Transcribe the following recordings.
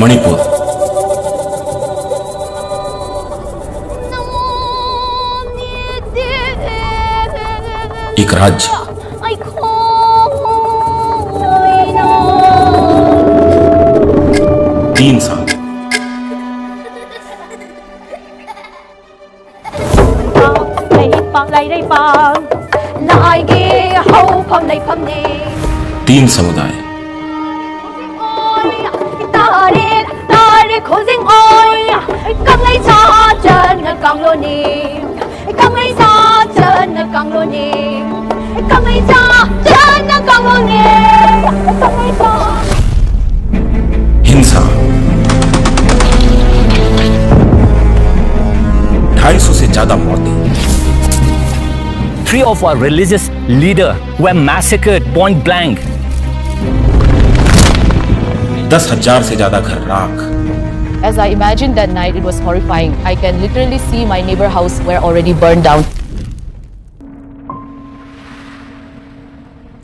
मणिपुर एक राज्य, 3 साल, तीन समुदाय, हिंसा, 250 से ज्यादा मौतें, 3 of our religious leaders were massacred point blank. 10,000 से ज्यादा घर राख, As I imagined that night, it was horrifying. I can literally see my neighbor house were already burned down.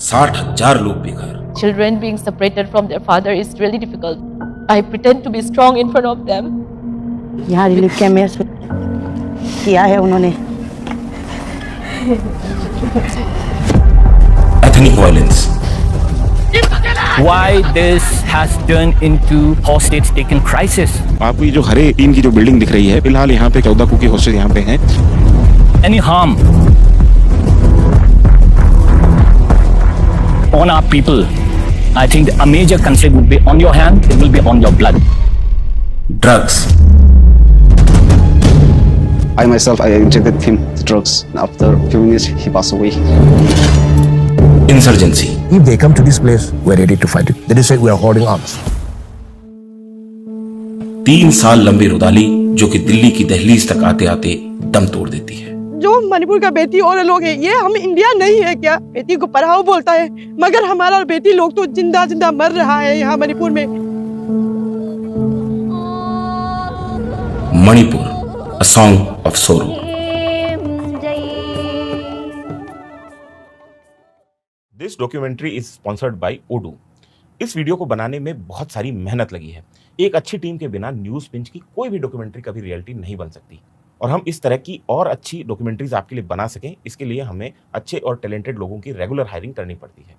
60,000 लोग बेघर, Children being separated from their father is really difficult. I pretend to be strong in front of them. यहाँ relief camp में किया है उन्होंने। ethnic violence, Why this has turned into hostage taken crisis? आपको ये जो हरे टीन की जो बिल्डिंग दिख रही है, फिलहाल यहाँ पे 14 कुकी हॉस्टेज यहाँ पे हैं। Any harm on our people? I think a major concern would be on your hand. It will be on your blood. drugs, I myself, I injected him the drugs. After a few minutes, he passed away. insurgency, If they come to this place, we're ready to fight it. They just say we are holding arms. 3 साल लंबी रुदाली जो कि दिल्ली की दहलीज तक आते आते दम तोड़ देती है। जो मणिपुर का बेटी और लोग हैं, ये हम इंडिया नहीं है क्या? बेटी को पढ़ाओ बोलता है, मगर हमारा बेटी लोग तो जिंदा जिंदा मर रहा है यहाँ मणिपुर में। Manipur, a song of sorrow। This documentary is sponsored by Odoo. इस वीडियो को बनाने में बहुत सारी मेहनत लगी है। एक अच्छी टीम के बिना न्यूज़ पिंच की कोई भी डॉक्यूमेंट्री कभी रियलिटी नहीं बन सकती, और हम इस तरह की और अच्छी डॉक्यूमेंट्रीज आपके लिए बना सकें, इसके लिए हमें अच्छे और टैलेंटेड लोगों की रेगुलर हायरिंग करनी पड़ती है।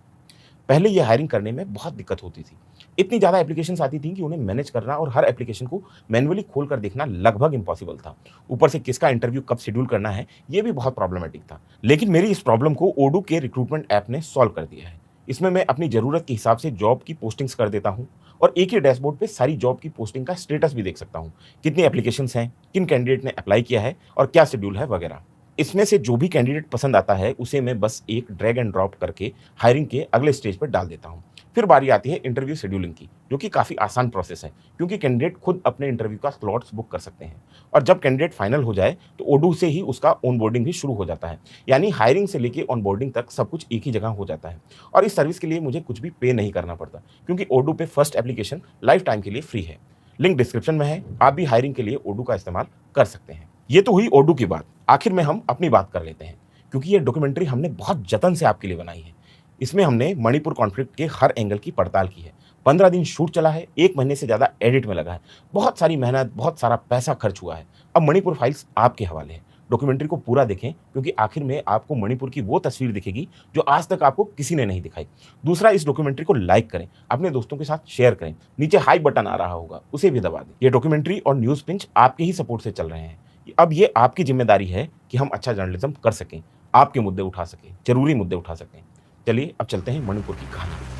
पहले ये हायरिंग करने में बहुत दिक्कत होती थी। इतनी ज़्यादा एप्लीकेशंस आती थी कि उन्हें मैनेज करना और हर एप्लीकेशन को मैन्युअली खोल कर देखना लगभग इम्पॉसिबल था। ऊपर से किसका इंटरव्यू कब शेड्यूल करना है, ये भी बहुत प्रॉब्लमेटिक था। लेकिन मेरी इस प्रॉब्लम को ओडू के रिक्रूटमेंट ऐप ने सॉल्व कर दिया है। इसमें मैं अपनी ज़रूरत के हिसाब से जॉब की पोस्टिंग्स कर देता हूँ और एक ही डैशबोर्ड पे सारी जॉब की पोस्टिंग का स्टेटस भी देख सकता हूँ, कितनी एप्लीकेशंस हैं, किन कैंडिडेट ने अप्लाई किया है और क्या शेड्यूल है वगैरह। इसमें से जो भी कैंडिडेट पसंद आता है उसे मैं बस एक ड्रैग एंड ड्रॉप करके हायरिंग के अगले स्टेज पर डाल देता हूँ। फिर बारी आती है इंटरव्यू शेड्यूलिंग की, जो कि काफ़ी आसान प्रोसेस है, क्योंकि कैंडिडेट खुद अपने इंटरव्यू का स्लॉट्स बुक कर सकते हैं। और जब कैंडिडेट फाइनल हो जाए तो ओडू से ही उसका ऑनबोर्डिंग भी शुरू हो जाता है, यानी हायरिंग से लेके ऑनबोर्डिंग तक सब कुछ एक ही जगह हो जाता है। और इस सर्विस के लिए मुझे कुछ भी पे नहीं करना पड़ता, क्योंकि ओडू पे फर्स्ट एप्लीकेशन लाइफ टाइम के लिए फ्री है। लिंक डिस्क्रिप्शन में है, आप भी हायरिंग के लिए ओडू का इस्तेमाल कर सकते हैं। ये तो हुई ओडू की बात। आखिर में हम अपनी बात कर लेते हैं, क्योंकि ये डॉक्यूमेंट्री हमने बहुत जतन से आपके लिए बनाई है। इसमें हमने मणिपुर कॉन्फ्लिक्ट के हर एंगल की पड़ताल की है। 15 दिन शूट चला है, 1 महीने से ज़्यादा एडिट में लगा है, बहुत सारी मेहनत, बहुत सारा पैसा खर्च हुआ है। अब मणिपुर फाइल्स आपके हवाले है। डॉक्यूमेंट्री को पूरा देखें, क्योंकि आखिर में आपको मणिपुर की वो तस्वीर दिखेगी जो आज तक आपको किसी ने नहीं दिखाई। दूसरा, इस डॉक्यूमेंट्री को लाइक करें, अपने दोस्तों के साथ शेयर करें, नीचे हाई बटन आ रहा होगा उसे भी दबा दें। ये डॉक्यूमेंट्री और न्यूज़ पिंच आपके ही सपोर्ट से चल रहे हैं। अब ये आपकी जिम्मेदारी है कि हम अच्छा जर्नलिज्म कर सकें, आपके मुद्दे उठा सकें, जरूरी मुद्दे उठा सकें। चलिए अब चलते हैं मणिपुर की कहानी।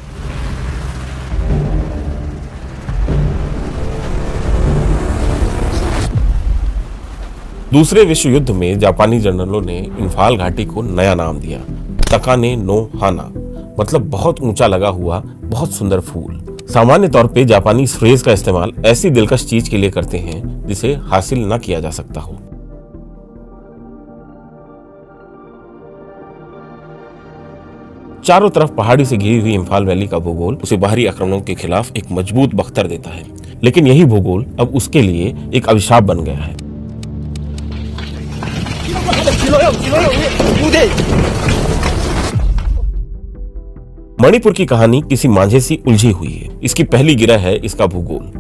दूसरे विश्व युद्ध में जापानी जनरलों ने इंफाल घाटी को नया नाम दिया, तकाने नो हाना, मतलब बहुत ऊंचा लगा हुआ बहुत सुंदर फूल। सामान्य तौर पे जापानी इस फ्रेज का इस्तेमाल ऐसी दिलकश चीज के लिए करते हैं जिसे हासिल न किया जा सकता हो। चारों तरफ पहाड़ी से घिरी हुई इंफाल वैली का भूगोल उसे बाहरी आक्रमणों के खिलाफ एक मजबूत बख्तर देता है, लेकिन यही भूगोल अब उसके लिए एक अभिशाप बन गया है। मणिपुर की कहानी किसी मांझे सी उलझी हुई है। इसकी पहली गिरह है इसका भूगोल।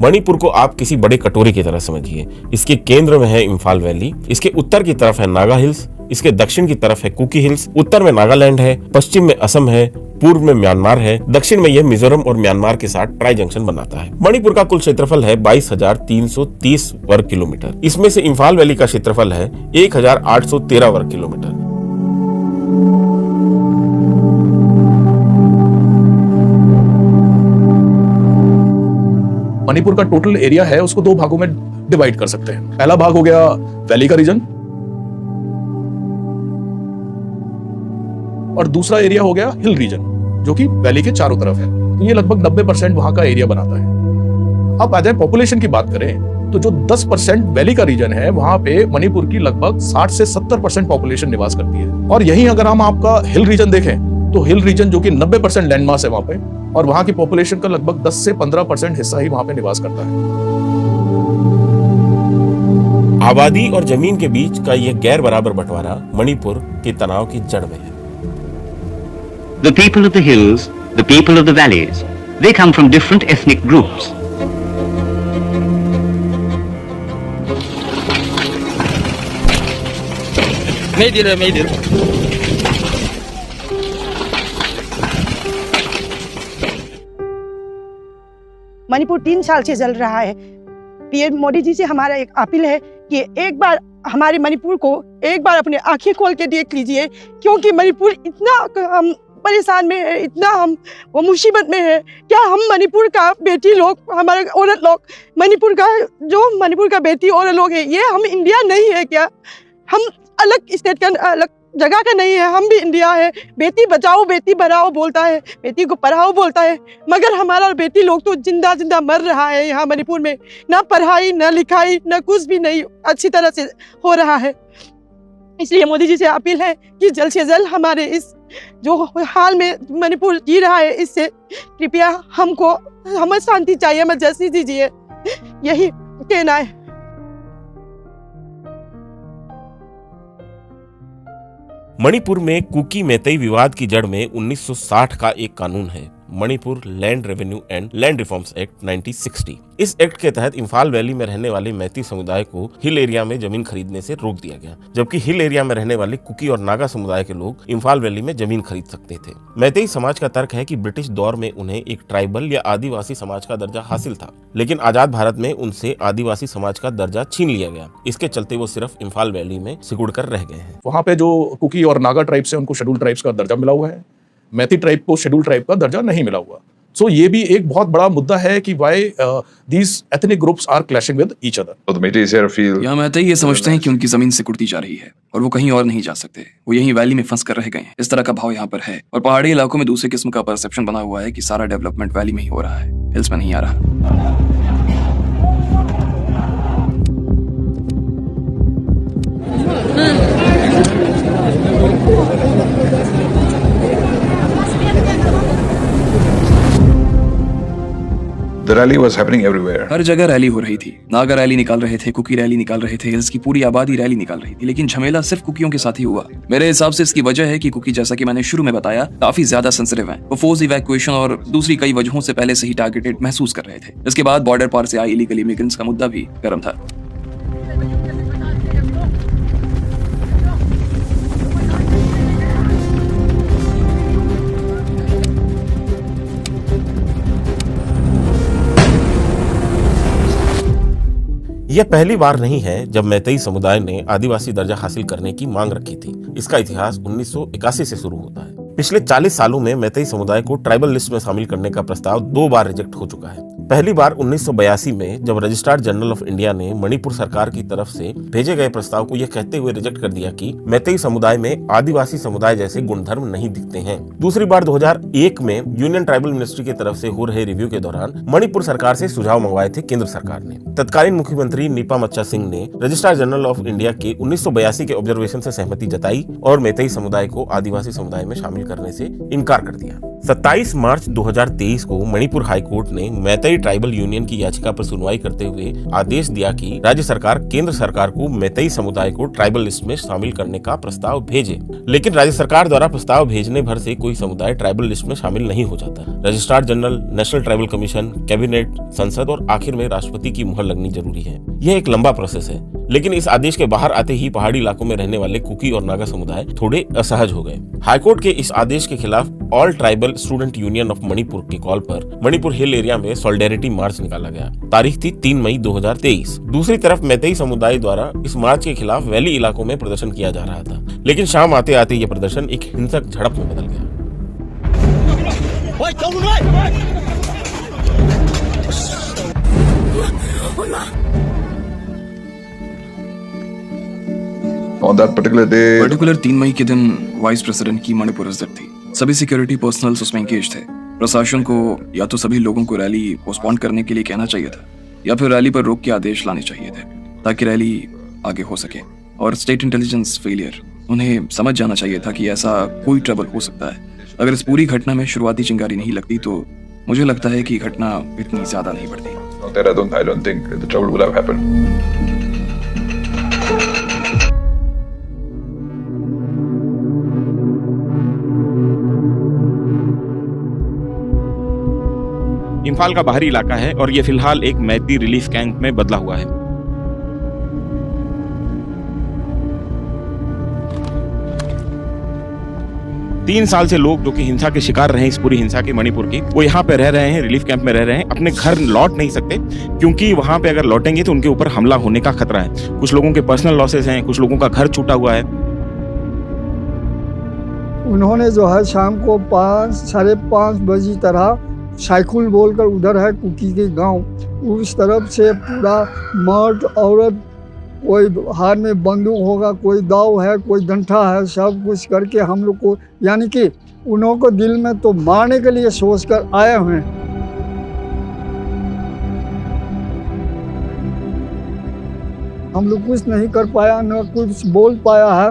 मणिपुर को आप किसी बड़े कटोरे की तरह समझिए। इसके केंद्र में है इम्फाल वैली, इसके उत्तर की तरफ है नागा हिल्स, इसके दक्षिण की तरफ है कुकी हिल्स, उत्तर में नागालैंड है, पश्चिम में असम है, पूर्व में म्यांमार है, दक्षिण में यह मिजोरम और म्यांमार के साथ ट्राई जंक्शन बनाता है। मणिपुर का कुल क्षेत्रफल है 22,330 वर्ग किलोमीटर। इसमें से इम्फाल वैली का क्षेत्रफल है 1,813 वर्ग किलोमीटर। मणिपुर का टोटल एरिया है उसको दो भागों में डिवाइड कर सकते हैं। पहला भाग हो गया वैली का रीजन और दूसरा एरिया हो गया हिल रीजन, जो कि वैली के चारों तरफ है। तो ये लगभग 90% वहां का एरिया बनाता है। अब आ जाए पॉपुलेशन की बात करें तो जो 10% वैली का रीजन है वहां पे मणिपुर की लगभग 60 से 70% पॉपुलेशन निवास करती है। और यही अगर हम आपका हिल रीजन देखें तो हिल रीजन जो कि 90% लैंड मास है वहां पे, और वहां की पॉपुलेशन का लगभग 10 से 15% हिस्सा ही वहां पे निवास करता है। आबादी और जमीन के बीच का यह गैर बराबर बंटवारा मणिपुर के तनाव की जड़ में है। The people of the hills, the people of the valleys, they come from different ethnic groups. Manipur 3 साल से जल रहा है। पीएम मोदी जी से हमारा एक अपील है कि एक बार हमारे मणिपुर को एक बार अपने आंखें खोल के देख लीजिए, क्योंकि मणिपुर इतना हम परेशान में है, इतना हम वो मुसीबत में है। क्या हम मणिपुर का बेटी लोग, हमारे औरत लोग, मणिपुर का बेटी औरत लोग है, ये हम इंडिया नहीं है क्या? हम अलग स्टेट का, अलग जगह का नहीं है, हम भी इंडिया है। बेटी बचाओ बेटी पढ़ाओ बोलता है, बेटी को पढ़ाओ बोलता है, मगर हमारा बेटी लोग तो जिंदा जिंदा मर रहा है यहाँ मणिपुर में। ना पढ़ाई ना लिखाई ना कुछ भी नहीं अच्छी तरह से हो रहा है। इसलिए मोदी जी से अपील है कि जल्द से जल्द हमारे इस जो हाल में मणिपुर जी रहा है इससे कृपया हमें शांति चाहिए, हमें जस्टिस दीजिए, यही कहना है। मणिपुर में कुकी मेतई विवाद की जड़ में 1960 का एक कानून है, Manipur land revenue and land reforms act 1960। इस एक्ट के तहत इम्फाल वैली में रहने वाले मैती समुदाय को हिल एरिया में जमीन खरीदने से रोक दिया गया, जबकि हिल एरिया में रहने वाले कुकी और नागा समुदाय के लोग इम्फाल वैली में जमीन खरीद सकते थे। मैतेई समाज का तर्क है कि ब्रिटिश दौर में उन्हें एक ट्राइबल या आदिवासी समाज का दर्जा हासिल था, लेकिन आजाद भारत में उनसे आदिवासी समाज का दर्जा छीन लिया गया। इसके चलते वो सिर्फ इम्फाल वैली में सिकुड़ कर रह गए हैं। वहां पे जो कुकी और नागा ट्राइब्स है उनको शेड्यूल ट्राइब्स का दर्जा मिला हुआ है, मैती ट्राइब को शेड्यूल ट्राइब का दर्जा नहीं मिला हुआ। सो ये भी एक बहुत बड़ा मुद्दा है कि why these ethnic groups are clashing with each other. यहाँ मैतेई ये समझते हैं कि उनकी जमीन सिकुड़ती जा रही है और वो कहीं और नहीं जा सकते, वो यहीं वैली में फंस कर रह गए हैं। इस तरह का भाव यहाँ पर है और पहाड़ी इलाकों में दूसरे किस्म का परसेप्शन बना हुआ है कि सारा डेवलपमेंट वैली में ही हो रहा है, हिल्स में नहीं आ रहा। The rally was happening everywhere. हर जगह रैली हो रही थी। नागा रैली निकाल रहे थे, कुकी रैली निकाल रहे थे, हिल्स की पूरी आबादी रैली निकाल रही थी, लेकिन झमेला सिर्फ कुकियों के साथ ही हुआ। मेरे हिसाब से इसकी वजह है कि कुकी, जैसा कि मैंने शुरू में बताया, काफी ज्यादा सेंसिटिव हैं। वो फोर्स इवैक्यूएशन और दूसरी कई वजहों से पहले से ही टारगेटेड महसूस कर रहे थे। इसके बाद बॉर्डर पार से आए इलीगल इमिग्रेंट्स का मुद्दा भी गर्म था। यह पहली बार नहीं है जब मैतेई समुदाय ने आदिवासी दर्जा हासिल करने की मांग रखी थी। इसका इतिहास 1981 से शुरू होता है। पिछले 40 सालों में मैतेई समुदाय को ट्राइबल लिस्ट में शामिल करने का प्रस्ताव 2 बार रिजेक्ट हो चुका है। पहली बार 1982 में जब रजिस्ट्रार जनरल ऑफ इंडिया ने मणिपुर सरकार की तरफ से भेजे गए प्रस्ताव को यह कहते हुए रिजेक्ट कर दिया कि मैतेई समुदाय में आदिवासी समुदाय जैसे गुणधर्म नहीं दिखते हैं। दूसरी बार 2001 में यूनियन ट्राइबल मिनिस्ट्री की तरफ से हो रहे रिव्यू के दौरान मणिपुर सरकार से सुझाव मंगवाए थे केंद्र सरकार ने। तत्कालीन मुख्यमंत्री नीपा मच्चा सिंह ने रजिस्ट्रार जनरल ऑफ इंडिया के 1982 के ऑब्जर्वेशन से सहमति जताई और मैतेई समुदाय को आदिवासी समुदाय में शामिल करने से इनकार कर दिया। 27 मार्च 2023 को मणिपुर हाईकोर्ट ने मैतेई ट्राइबल यूनियन की याचिका पर सुनवाई करते हुए आदेश दिया कि राज्य सरकार केंद्र सरकार को मैतेई समुदाय को ट्राइबल लिस्ट में शामिल करने का प्रस्ताव भेजे। लेकिन राज्य सरकार द्वारा प्रस्ताव भेजने भर से कोई समुदाय ट्राइबल लिस्ट में शामिल नहीं हो जाता। Registrar general, national tribal commission, cabinet, संसद और आखिर में राष्ट्रपति की मुहर लगनी जरूरी है। यह एक लंबा प्रोसेस है। लेकिन इस आदेश के बाहर आते ही पहाड़ी इलाकों में रहने वाले कुकी और नागा समुदाय थोड़े असहज हो गए। हाईकोर्ट के इस आदेश के खिलाफ all tribal student union of Manipur के कॉल पर मणिपुर हिल एरिया में सॉलिडेरिटी मार्च निकाला गया। तारीख थी 3 मई 2023। दूसरी तरफ मैतेई समुदाय द्वारा इस मार्च के खिलाफ वैली इलाकों में प्रदर्शन किया जा रहा था। लेकिन शाम आते आते यह प्रदर्शन एक हिंसक झड़प में बदल गया। On that particular day, 3 मई के दिन वाइस प्रेसिडेंट की मणिपुर इज्जत थी। सभी सिक्योरिटी पर्सनल्स उसमें एंगेज थे। प्रशासन को या तो सभी लोगों को रैली पोस्टपोन करने के लिए कहना चाहिए था या फिर रैली पर रोक के आदेश लाने चाहिए थे ताकि रैली आगे हो सके। और स्टेट इंटेलिजेंस फेलियर, उन्हें समझ जाना चाहिए था कि ऐसा कोई ट्रबल हो सकता है। अगर इस पूरी घटना में शुरुआती चिंगारी नहीं लगती तो मुझे लगता है कि घटना इतनी ज्यादा नहीं बढ़ती। I don't think the trouble would have happened. Imphal का बाहरी इलाका है और ये फिलहाल एक मैती रिलीफ कैंप में बदला हुआ है। तीन साल से लोग जो कि हिंसा के शिकार रहे, इस पूरी हिंसा की मणिपुर की, वो यहाँ पे रह रहे हैं, रिलीफ कैंप में रह रहे हैं। अपने घर लौट नहीं सकते क्योंकि वहां पे अगर लौटेंगे तो उनके ऊपर हमला होने का खतरा है। कुछ लोगों के पर्सनल लॉसेस हैं, कुछ लोगों का घर छूटा हुआ है। उन्होंने जो है शाम को 5-5:30 बजे तरह साइकिल बोलकर उधर है कुकी के गांव, उस तरफ से पूरा मर्द औरत, कोई हाथ में बंदूक होगा, कोई दाव है, कोई डंठा है, सब कुछ करके हम लोग को, यानी कि उन्हों को दिल में तो मारने के लिए सोच कर आए हुए हैं। हम लोग कुछ नहीं कर पाया, न कुछ बोल पाया है।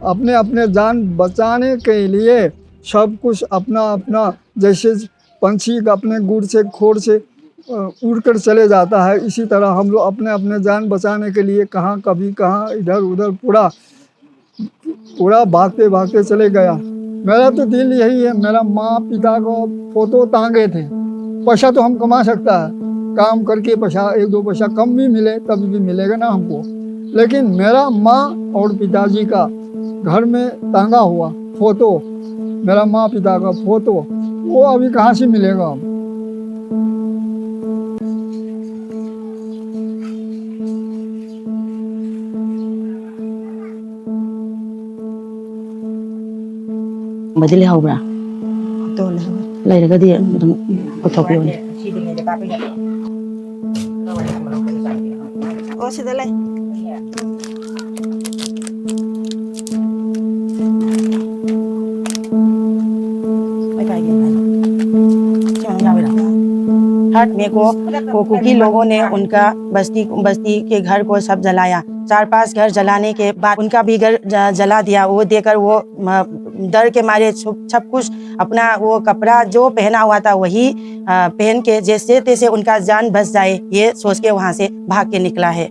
अपने अपने जान बचाने के लिए सब कुछ अपना अपना, जैसे पंछी अपने गुड़ से खोर से उड़कर चले जाता है, इसी तरह हम लोग अपने अपने जान बचाने के लिए कहाँ कभी कहाँ इधर उधर पूरा भागते भागते चले गया। मेरा तो दिल यही है, मेरा माँ पिता को फोटो टांगे थे। पैसा तो हम कमा सकता है, काम करके पैसा 1-2 पैसा कम भी मिले तब भी मिलेगा ना हमको, लेकिन मेरा माँ और पिताजी का घर में टांगा हुआ फोटो, मेरा माँ पिता का फोटो, वो अभी कहाँ से मिलेगा। Madali haubra. Lairaga di dum puthokyo ni. O sidalai. हाट में को कुकी लोगों ने उनका बस्ती के घर को सब जलाया। 4-5 घर जलाने के बाद उनका भी घर जला दिया। वो देकर वो डर के मारे सब कुछ अपना वो कपड़ा जो पहना हुआ था वही पहन के जैसे तैसे उनका जान बच जाए ये सोच के वहाँ से भाग के निकला है।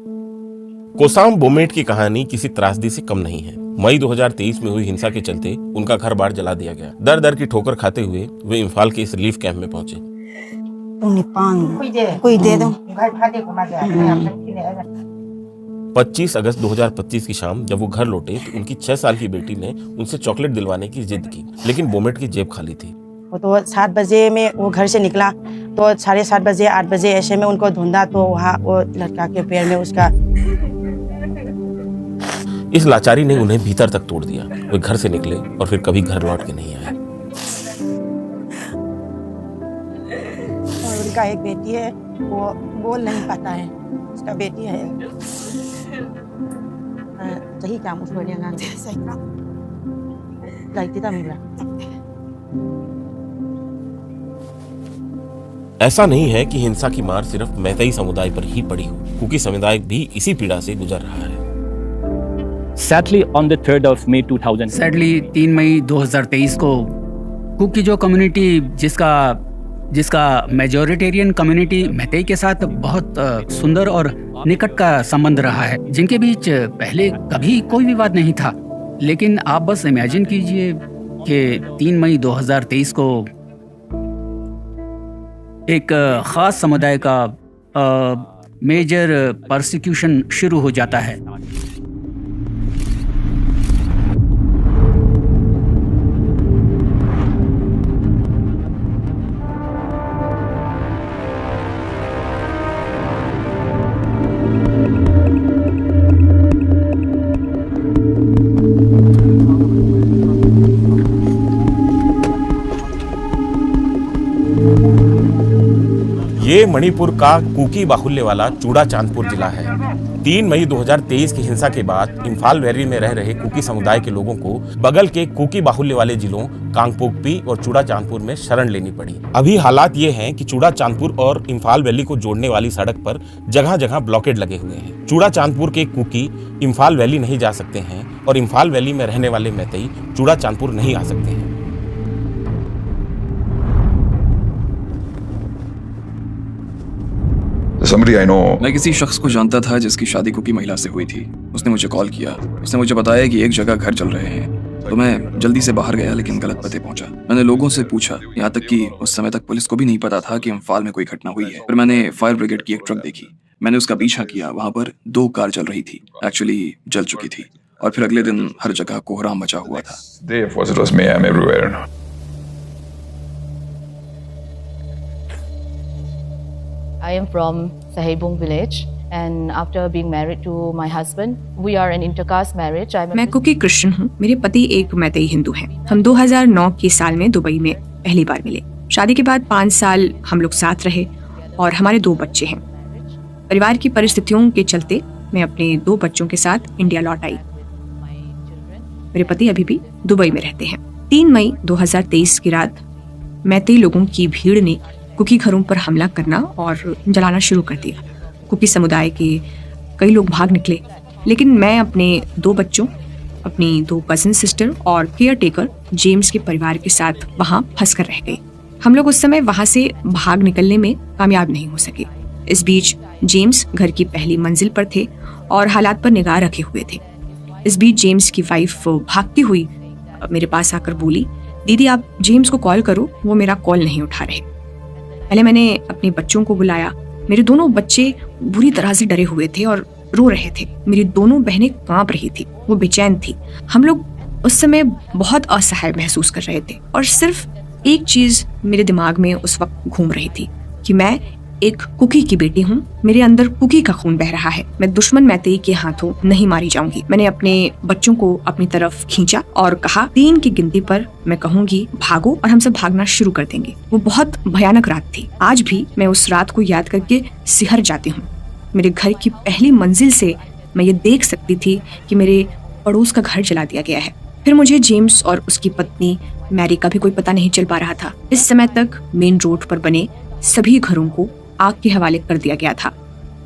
कोसाम बोमेट की कहानी किसी त्रासदी से कम नहीं है। मई 2023 में हुई हिंसा के चलते उनका घर बार जला दिया गया। दर दर की ठोकर खाते हुए वे इम्फाल के इस रिलीफ कैंप में पहुंचे। 25 अगस्त 2025 की शाम जब वो घर लौटे तो उनकी 6 साल की बेटी ने उनसे चॉकलेट दिलवाने की जिद की, लेकिन बोमेट की जेब खाली थी। वो तो 7 बजे में वो घर से निकला तो 7:30 बजे 8 बजे ऐसे में उनको ढूंढा तो वहाँ वो लड़का के पैर में उसका। इस लाचारी ने उन्हें भीतर तक तोड़ दिया। वे घर से निकले और फिर कभी घर लौट के नहीं आए। और उनका एक बेटी है, वो बोल नहीं पाता है, उसका बेटी है। सही काम उसको ऐसा नहीं है कि हिंसा की मार सिर्फ मैतेई समुदाय पर ही पड़ी हो, कुकी समुदाय भी इसी पीड़ा से गुजर रहा है। Sadly, on the 3rd of May 2000. Sadly, 3 मई 2023 को कुकी जो कम्युनिटी जिसका मेजोरिटेरियन कम्युनिटी मैतेई के साथ बहुत सुंदर और निकट का संबंध रहा है, जिनके बीच पहले कभी कोई विवाद नहीं था। लेकिन आप बस इमेजिन कीजिए कि 3 मई 2023 को एक ख़ास समुदाय का मेजर परसिक्यूशन शुरू हो जाता है। ये मणिपुर का कुकी बाहुल्य वाला चूड़ा चांदपुर जिला है। 3 मई 2023 की हिंसा के बाद इम्फाल वैली में रह रहे कुकी समुदाय के लोगों को बगल के कुकी बाहुल्य वाले जिलों कांगपोकपी और चूड़ा चांदपुर में शरण लेनी पड़ी। अभी हालात ये हैं कि चूड़ा चांदपुर और इम्फाल वैली को जोड़ने वाली सड़क पर जगह जगह ब्लॉकेड लगे हुए हैं। चूड़ा चांदपुर के कुकी इम्फाल वैली नहीं जा सकते हैं और इम्फाल वैली में रहने वाले मैतेई चूड़ा चांदपुर नहीं आ सकते हैं। Somebody I know. मैं किसी शख्स को जानता था जिसकी शादी कुकी महिला से हुई थी। उसने मुझे कॉल किया। उसने मुझे बताया कि एक जगह घर चल रहे हैं। तो मैं जल्दी से बाहर गया, लेकिन गलत पते पहुंचा। मैंने लोगों से पूछा, यहाँ तक कि उस समय तक पुलिस को भी नहीं पता था कि इम्फाल में कोई घटना हुई है। फिर मैंने फायर ब्रिगेड की एक ट्रक देखी। मैंने उसका पीछा किया। वहां पर 2 कार चल रही थी, एक्चुअली जल चुकी थी। और फिर अगले दिन हर जगह कोहराम मचा हुआ था। It was mayhem everywhere. I am from Sahibung village and after being married to my husband, we are an intercaste marriage. मैं कुकी क्रिश्चियन हूँ। मेरे पति एक मैतेई हिंदू हैं। हम 2009 के साल में दुबई में पहली बार मिले। शादी के बाद 5 साल हम लोग साथ रहे और हमारे 2 बच्चे हैं। परिवार की परिस्थितियों के चलते मैं अपने 2 बच्चों के साथ इंडिया लौट आई। मेरे पति अभी भी दुबई में रहते हैं। 3 मई 2023 की रात मैतेई लोगों की भीड़ ने कुकी घरों पर हमला करना और जलाना शुरू कर दिया। कुकी समुदाय के कई लोग भाग निकले, लेकिन मैं अपने 2 बच्चों, अपनी 2 कजिन सिस्टर और केयर टेकर जेम्स के परिवार के साथ वहां फंस कर रह गई। हम लोग उस समय वहां से भाग निकलने में कामयाब नहीं हो सके। इस बीच जेम्स घर की पहली मंजिल पर थे और हालात पर निगाह रखे हुए थे। इस बीच जेम्स की वाइफ भागती हुई मेरे पास आकर बोली, दीदी आप जेम्स को कॉल करो, वो मेरा कॉल नहीं उठा रहे। पहले मैंने अपने बच्चों को बुलाया। मेरे दोनों बच्चे बुरी तरह से डरे हुए थे और रो रहे थे। मेरी दोनों बहनें कांप रही थी, वो बेचैन थी। हम लोग उस समय बहुत असहाय महसूस कर रहे थे और सिर्फ एक चीज मेरे दिमाग में उस वक्त घूम रही थी कि मैं एक कुकी की बेटी हूँ, मेरे अंदर कुकी का खून बह रहा है। मैं दुश्मन मैतेई के हाथों नहीं मारी जाऊंगी। मैंने अपने बच्चों को अपनी तरफ खींचा और कहा, 3 की गिनती पर मैं कहूंगी भागो और हम सब भागना शुरू कर देंगे। वो बहुत भयानक रात थी। आज भी मैं उस रात को याद करके सिहर जाती हूँ। मेरे घर की पहली मंजिल से मैं ये देख सकती थी कि मेरे पड़ोस का घर जला दिया गया है। फिर मुझे जेम्स और उसकी पत्नी मैरी का भी कोई पता नहीं चल पा रहा था। इस समय तक मेन रोड पर बने सभी घरों को आग के हवाले कर दिया गया था।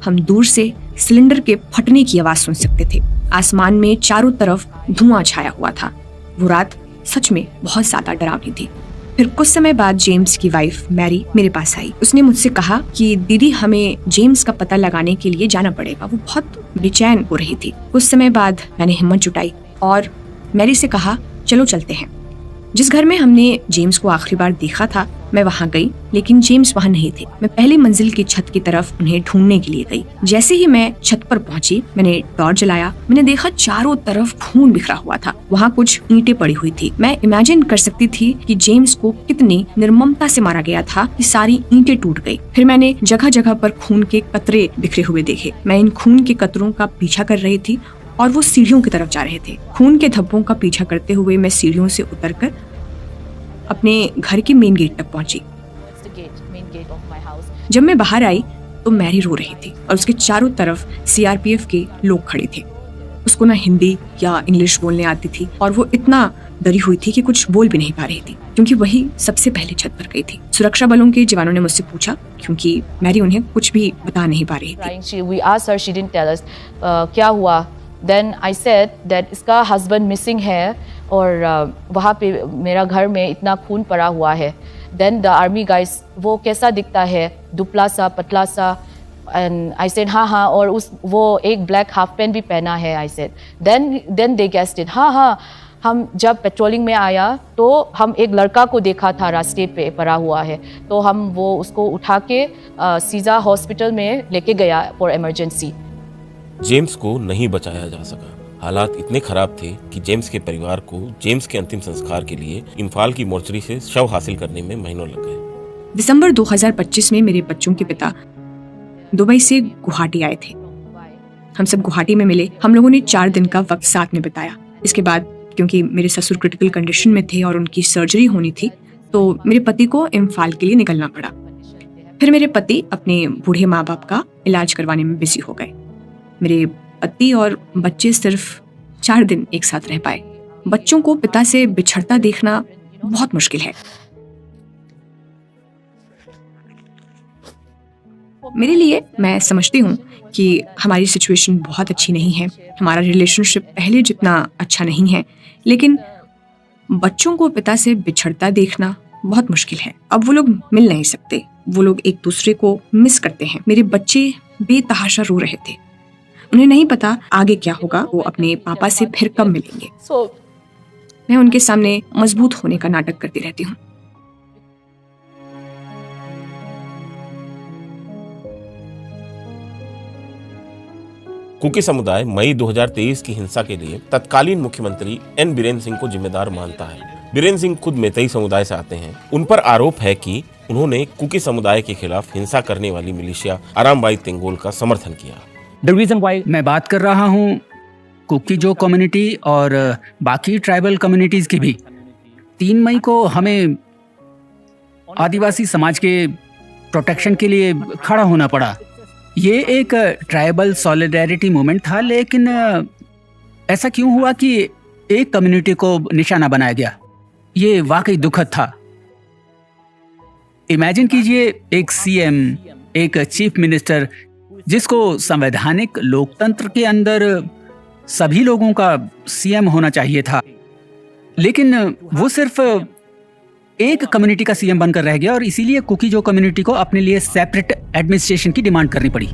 हम दूर से सिलेंडर के फटने की आवाज सुन सकते थे। आसमान में चारों तरफ धुआं छाया हुआ था। वो रात सच में बहुत ज्यादा डरावनी थी। फिर कुछ समय बाद जेम्स की वाइफ मैरी मेरे पास आई। उसने मुझसे कहा कि दीदी हमें जेम्स का पता लगाने के लिए जाना पड़ेगा। वो बहुत बेचैन हो रही थी। कुछ समय बाद मैंने हिम्मत जुटाई और मैरी से कहा, चलो चलते हैं। जिस घर में हमने जेम्स को आखिरी बार देखा था मैं वहां गई, लेकिन जेम्स वहां नहीं थे। मैं पहली मंजिल की छत की तरफ उन्हें ढूंढने के लिए गई। जैसे ही मैं छत पर पहुंची मैंने टॉर्च जलाया। मैंने देखा चारों तरफ खून बिखरा हुआ था। वहां कुछ ईंटें पड़ी हुई थी। मैं इमेजिन कर सकती थी कि जेम्स को कितनी निर्ममता से मारा गया था कि सारी ईंटें टूट गई। फिर मैंने जगह जगह पर खून के कतरे बिखरे हुए देखे। मैं इन खून के कतरों का पीछा कर रही थी और वो सीढ़ियों की तरफ जा रहे थे। खून के धब्बों का पीछा करते हुए मैं सीढ़ियों से उतरकर अपने घर के मेन गेट तक पहुंची। जब मैं बाहर आई तो मैरी रो रही थी और उसके चारों तरफ सीआरपीएफ के लोग खड़े थे। उसको ना हिंदी या इंग्लिश बोलने आती थी और वो इतना डरी हुई थी कि कुछ बोल भी नहीं पा रही थी, क्योंकि वही सबसे पहले छत पर गई थी। सुरक्षा बलों के जवानों ने मुझसे पूछा, क्योंकि मैरी उन्हें कुछ भी बता नहीं पा रही थी। We asked her, she didn't tell us क्या हुआ। Then I said that इसका husband missing है और वहाँ पे मेरा घर में इतना खून पड़ा हुआ है। Then the army guys, वो कैसा दिखता है, दुबला सा, पतला सा, and I said हाँ, और वो एक black half pant भी पहना है, I said. Then they guessed it. हाँ, हम जब पेट्रोलिंग में आया तो हम एक लड़का को देखा था रास्ते पे पड़ा हुआ है, तो हम वो उसको उठा के सीधा हॉस्पिटल में लेके गया फॉर इमरजेंसी। जेम्स को नहीं बचाया जा सका। हालात इतने खराब थे कि जेम्स के परिवार को जेम्स के अंतिम संस्कार के लिए इम्फाल की मोर्चरी से शव हासिल करने में महीनों लग गए। दिसंबर 2025 में मेरे बच्चों के पिता दुबई से गुवाहाटी आए थे। हम सब गुवाहाटी में मिले। हम लोगों ने 4 दिन का वक्त साथ में बिताया। इसके बाद क्योंकि मेरे ससुर क्रिटिकल कंडीशन में थे और उनकी सर्जरी होनी थी, तो मेरे पति को इम्फाल के लिए निकलना पड़ा। फिर मेरे पति अपने बूढ़े माँ बाप का इलाज करवाने में बिजी हो गए। मेरे पति और बच्चे सिर्फ 4 दिन एक साथ रह पाए। बच्चों को पिता से बिछड़ता देखना बहुत मुश्किल है। मेरे लिए मैं समझती हूँ कि हमारी सिचुएशन बहुत अच्छी नहीं है, हमारा रिलेशनशिप पहले जितना अच्छा नहीं है, लेकिन बच्चों को पिता से बिछड़ता देखना बहुत मुश्किल है। अब वो लोग मिल नहीं सकते, वो लोग एक दूसरे को मिस करते हैं। मेरे बच्चे बेतहाशा रो रहे थे। उन्हें नहीं पता आगे क्या होगा, वो अपने पापा से फिर कब मिलेंगे। मैं उनके सामने मजबूत होने का नाटक करती रहती हूँ। कुकी समुदाय मई 2023 की हिंसा के लिए तत्कालीन मुख्यमंत्री एन बीरेन सिंह को जिम्मेदार मानता है। बीरेन सिंह खुद मेतई समुदाय से आते हैं। उन पर आरोप है कि उन्होंने कुकी समुदाय के खिलाफ हिंसा करने वाली मिलिशिया आरामबाई तेंगोल का समर्थन किया। The reason why मैं बात कर रहा हूँ कुकी जो कम्युनिटी और बाकी ट्राइबल कम्युनिटीज की भी, 3 मई को हमें आदिवासी समाज के प्रोटेक्शन के लिए खड़ा होना पड़ा। ये एक ट्राइबल सॉलिडेरिटी मूवमेंट था, लेकिन ऐसा क्यों हुआ कि एक कम्युनिटी को निशाना बनाया गया? ये वाकई दुखद था। इमेजिन कीजिए एक सीएम, एक चीफ मिनिस्टर, जिसको संवैधानिक लोकतंत्र के अंदर सभी लोगों का सीएम होना चाहिए था, लेकिन वो सिर्फ एक कम्युनिटी का सीएम बनकर रह गया और इसीलिए कुकी जो कम्युनिटी को अपने लिए सेपरेट एडमिनिस्ट्रेशन की डिमांड करनी पड़ी।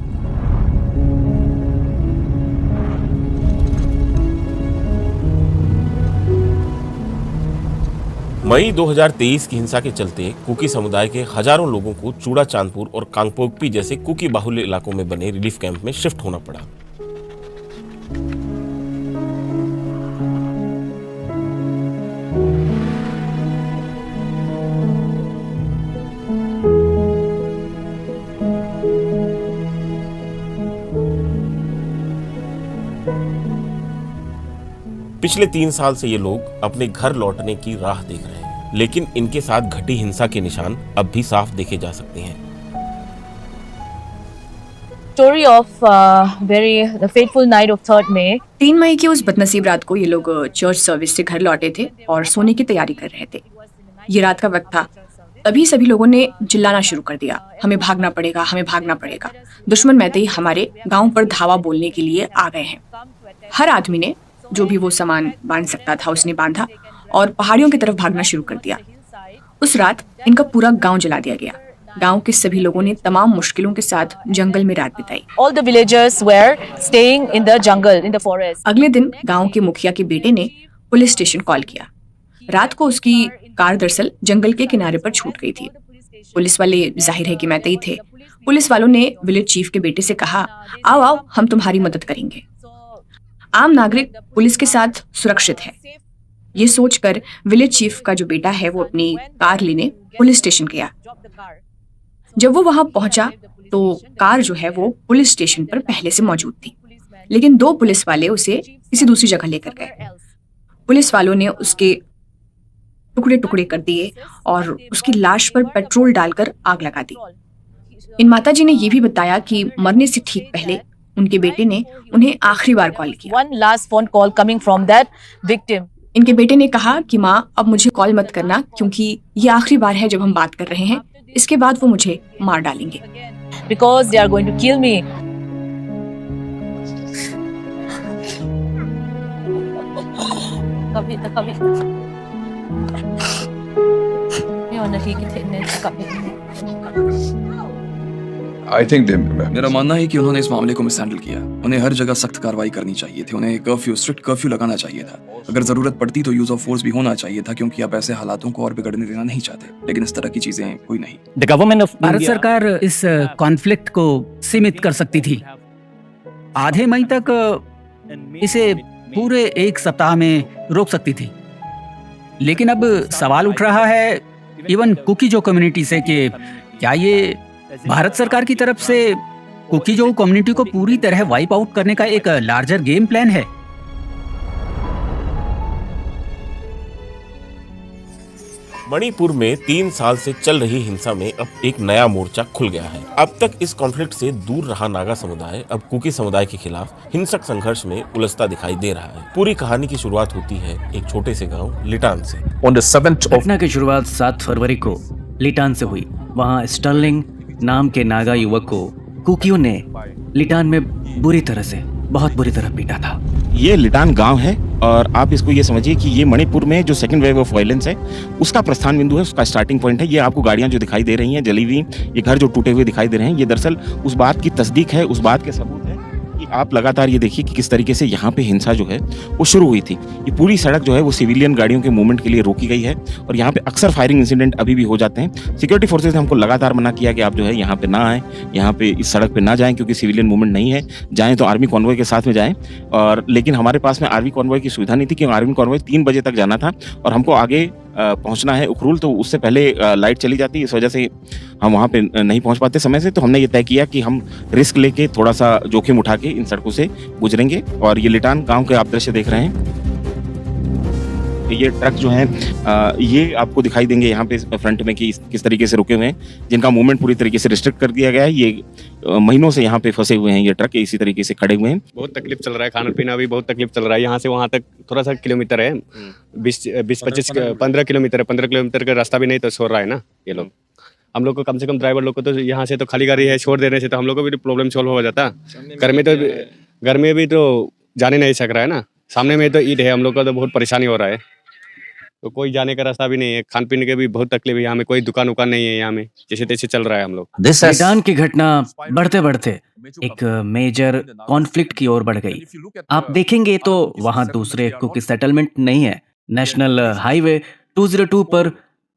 मई 2023 की हिंसा के चलते कुकी समुदाय के हजारों लोगों को चूड़ा चांदपुर और कांगपोकपी जैसे कुकी बाहुल्य इलाकों में बने रिलीफ कैंप में शिफ्ट होना पड़ा। पिछले 3 साल से ये लोग अपने घर लौटने की राह देख रहे हैं, लेकिन इनके साथ घटी हिंसा के निशान अब भी साफ देखे जा सकते हैं। Story of the fateful night of 3rd May. 3 मई की उस बदनसीब रात को ये लोग चर्च सर्विस से घर लौटे थे और सोने की तैयारी कर रहे थे। ये रात का वक्त था, तभी सभी लोगों ने चिल्लाना शुरू कर दिया, हमें भागना पड़ेगा, हमें भागना पड़ेगा। दुश्मन मैतेई हमारे गांव पर धावा बोलने के लिए आ गए हैं। हर आदमी ने जो भी वो सामान बांध सकता था उसने बांधा और पहाड़ियों की तरफ भागना शुरू कर दिया। उस रात इनका पूरा गांव जला दिया गया। गांव के सभी लोगों ने तमाम मुश्किलों के साथ जंगल में रात बिताई। All the villagers were staying in the jungle, in the forest. अगले दिन गांव के मुखिया के बेटे ने पुलिस स्टेशन कॉल किया। रात को उसकी कार दरअसल जंगल के किनारे पर छूट गई थी। पुलिस वाले जाहिर है कि मैतेई थे। पुलिस वालों ने विलेज चीफ के बेटे से कहा, आओ आओ हम तुम्हारी मदद करेंगे। आम नागरिक पुलिस के साथ सुरक्षित है, ये सोचकर विलेज चीफ का जो बेटा है वो अपनी कार लेने पुलिस स्टेशन गया। जब वो वहां पहुंचा तो कार जो है वो पुलिस स्टेशन पर पहले से मौजूद थी, लेकिन 2 पुलिस वाले उसे किसी दूसरी जगह लेकर गए। पुलिस वालों ने उसके टुकड़े टुकड़े कर दिए और उसकी लाश पर पेट्रोल डालकर आग लगा दी। इन माताजी ने ये भी बताया कि मरने से ठीक पहले उनके बेटे ने उन्हें आखिरी बार कॉल किया। One last phone call coming from that victim. इनके बेटे ने कहा कि माँ अब मुझे कॉल मत करना, क्योंकि ये आखिरी बार है जब हम बात कर रहे हैं, इसके बाद वो मुझे मार डालेंगे। Because they are going to kill me. कभी I think they. मेरा मानना है कि उन्होंने इस मामले को मिसहैंडल किया। उन्हें हर जगह सख्त कार्रवाई करनी चाहिए थी। उन्हें स्ट्रिक्ट कर्फ्यू लगाना चाहिए था। अगर जरूरत पड़ती तो यूज ऑफ फोर्स भी होना चाहिए था, क्योंकि आप ऐसे हालातों को और बिगड़ने देना नहीं चाहते। लेकिन इस तरह की चीजें हुई नहीं। The government of Bharat India- सरकार इस कॉन्फ्लिक्ट को सीमित कर सकती थी। आधे मई तक इसे पूरे एक सप्ताह में रोक सकती थी। लेकिन अब सवाल उठ रहा है इवन कुकीजो कम्युनिटी से कि क्या ये भारत सरकार की तरफ से कुकीजो कम्युनिटी को पूरी तरह वाइप आउट करने का एक लार्जर गेम प्लान है। मणिपुर में 3 साल से चल रही हिंसा में अब एक नया मोर्चा खुल गया है। अब तक इस कॉन्फ्लिक्ट से दूर रहा नागा समुदाय अब कुकी समुदाय के खिलाफ हिंसक संघर्ष में उलझता दिखाई दे रहा है। पूरी कहानी की शुरुआत होती है एक छोटे से गांव लिटान से। घटना की शुरुआत 7 फरवरी को लिटान से हुई। वहां स्टर्लिंग नाम के नागा युवक को कुकियों ने लिटान में बहुत बुरी तरह पीटा था। ये लिटान गांव है और आप इसको ये समझिए कि ये मणिपुर में जो सेकंड वेव ऑफ वायलेंस है उसका प्रस्थान बिंदु है, उसका स्टार्टिंग पॉइंट है। ये आपको गाड़ियां जो दिखाई दे रही हैं जली हुई, ये घर जो टूटे हुए दिखाई दे रहे हैं, ये दरअसल उस बात की तस्दीक है, उस बात के सबूत है कि आप लगातार ये देखिए कि किस तरीके से यहाँ पे हिंसा जो है वो शुरू हुई थी। ये पूरी सड़क जो है वो सिविलियन गाड़ियों के मूवमेंट के लिए रोकी गई है और यहाँ पे अक्सर फायरिंग इंसिडेंट अभी भी हो जाते हैं। सिक्योरिटी फोर्सेज ने हमको लगातार मना किया कि आप जो है यहाँ पे ना आए, यहाँ पे इस सड़क पे ना जाएं क्योंकि सिविलियन मूवमेंट नहीं है, जाएं तो आर्मी कॉन्वॉय के साथ में जाएं। और लेकिन हमारे पास में आर्मी कॉन्वॉय की सुविधा नहीं थी क्योंकि आर्मी कॉन्वॉय 3 बजे तक जाना था और हमको आगे पहुंचना है उखरूल, तो उससे पहले लाइट चली जाती, इस वजह से हम वहाँ पे नहीं पहुंच पाते समय से। तो हमने ये तय किया कि हम रिस्क लेके थोड़ा सा जोखिम उठा के इन सड़कों से गुजरेंगे। और ये लिटान गांव के आप दृश्य देख रहे हैं, ये ट्रक जो हैं ये आपको दिखाई देंगे यहाँ पे फ्रंट में कि किस तरीके से रुके हुए हैं, जिनका मूवमेंट पूरी तरीके से रिस्ट्रिक्ट कर दिया गया है। ये महीनों से यहाँ पे फंसे हुए हैं, ये ट्रक इसी तरीके से खड़े हुए हैं। बहुत तकलीफ चल रहा है, खाना पीना भी बहुत तकलीफ चल रहा है। यहाँ से वहाँ तक थोड़ा सा किलोमीटर है, 15 किलोमीटर है। 15 किलोमीटर का रास्ता भी नहीं तो छोड़ रहा है ना ये लोग। हम लोग को कम से कम ड्राइवर लोग को तो यहाँ से तो खाली गाड़ी है, छोड़ देने से तो हम लोग को भी प्रॉब्लम सॉल्व हो जाता। घर में भी तो जाने नहीं सक रहा है ना, सामने में तो ईद है, हम लोग का तो बहुत परेशानी हो रहा है। तो कोई जाने का रास्ता भी नहीं है, खान पीने के भी बहुत तकलीफ है। यहाँ में कोई दुकान उकान नहीं है, यहाँ में जैसे तैसे चल रहा है हम लोग। लिटान की घटना बढ़ते बढ़ते एक मेजर कॉन्फ्लिक्ट की ओर बढ़ गई। आप देखेंगे तो वहां दूसरे कुकी सेटलमेंट नहीं है। नेशनल हाईवे 202 पर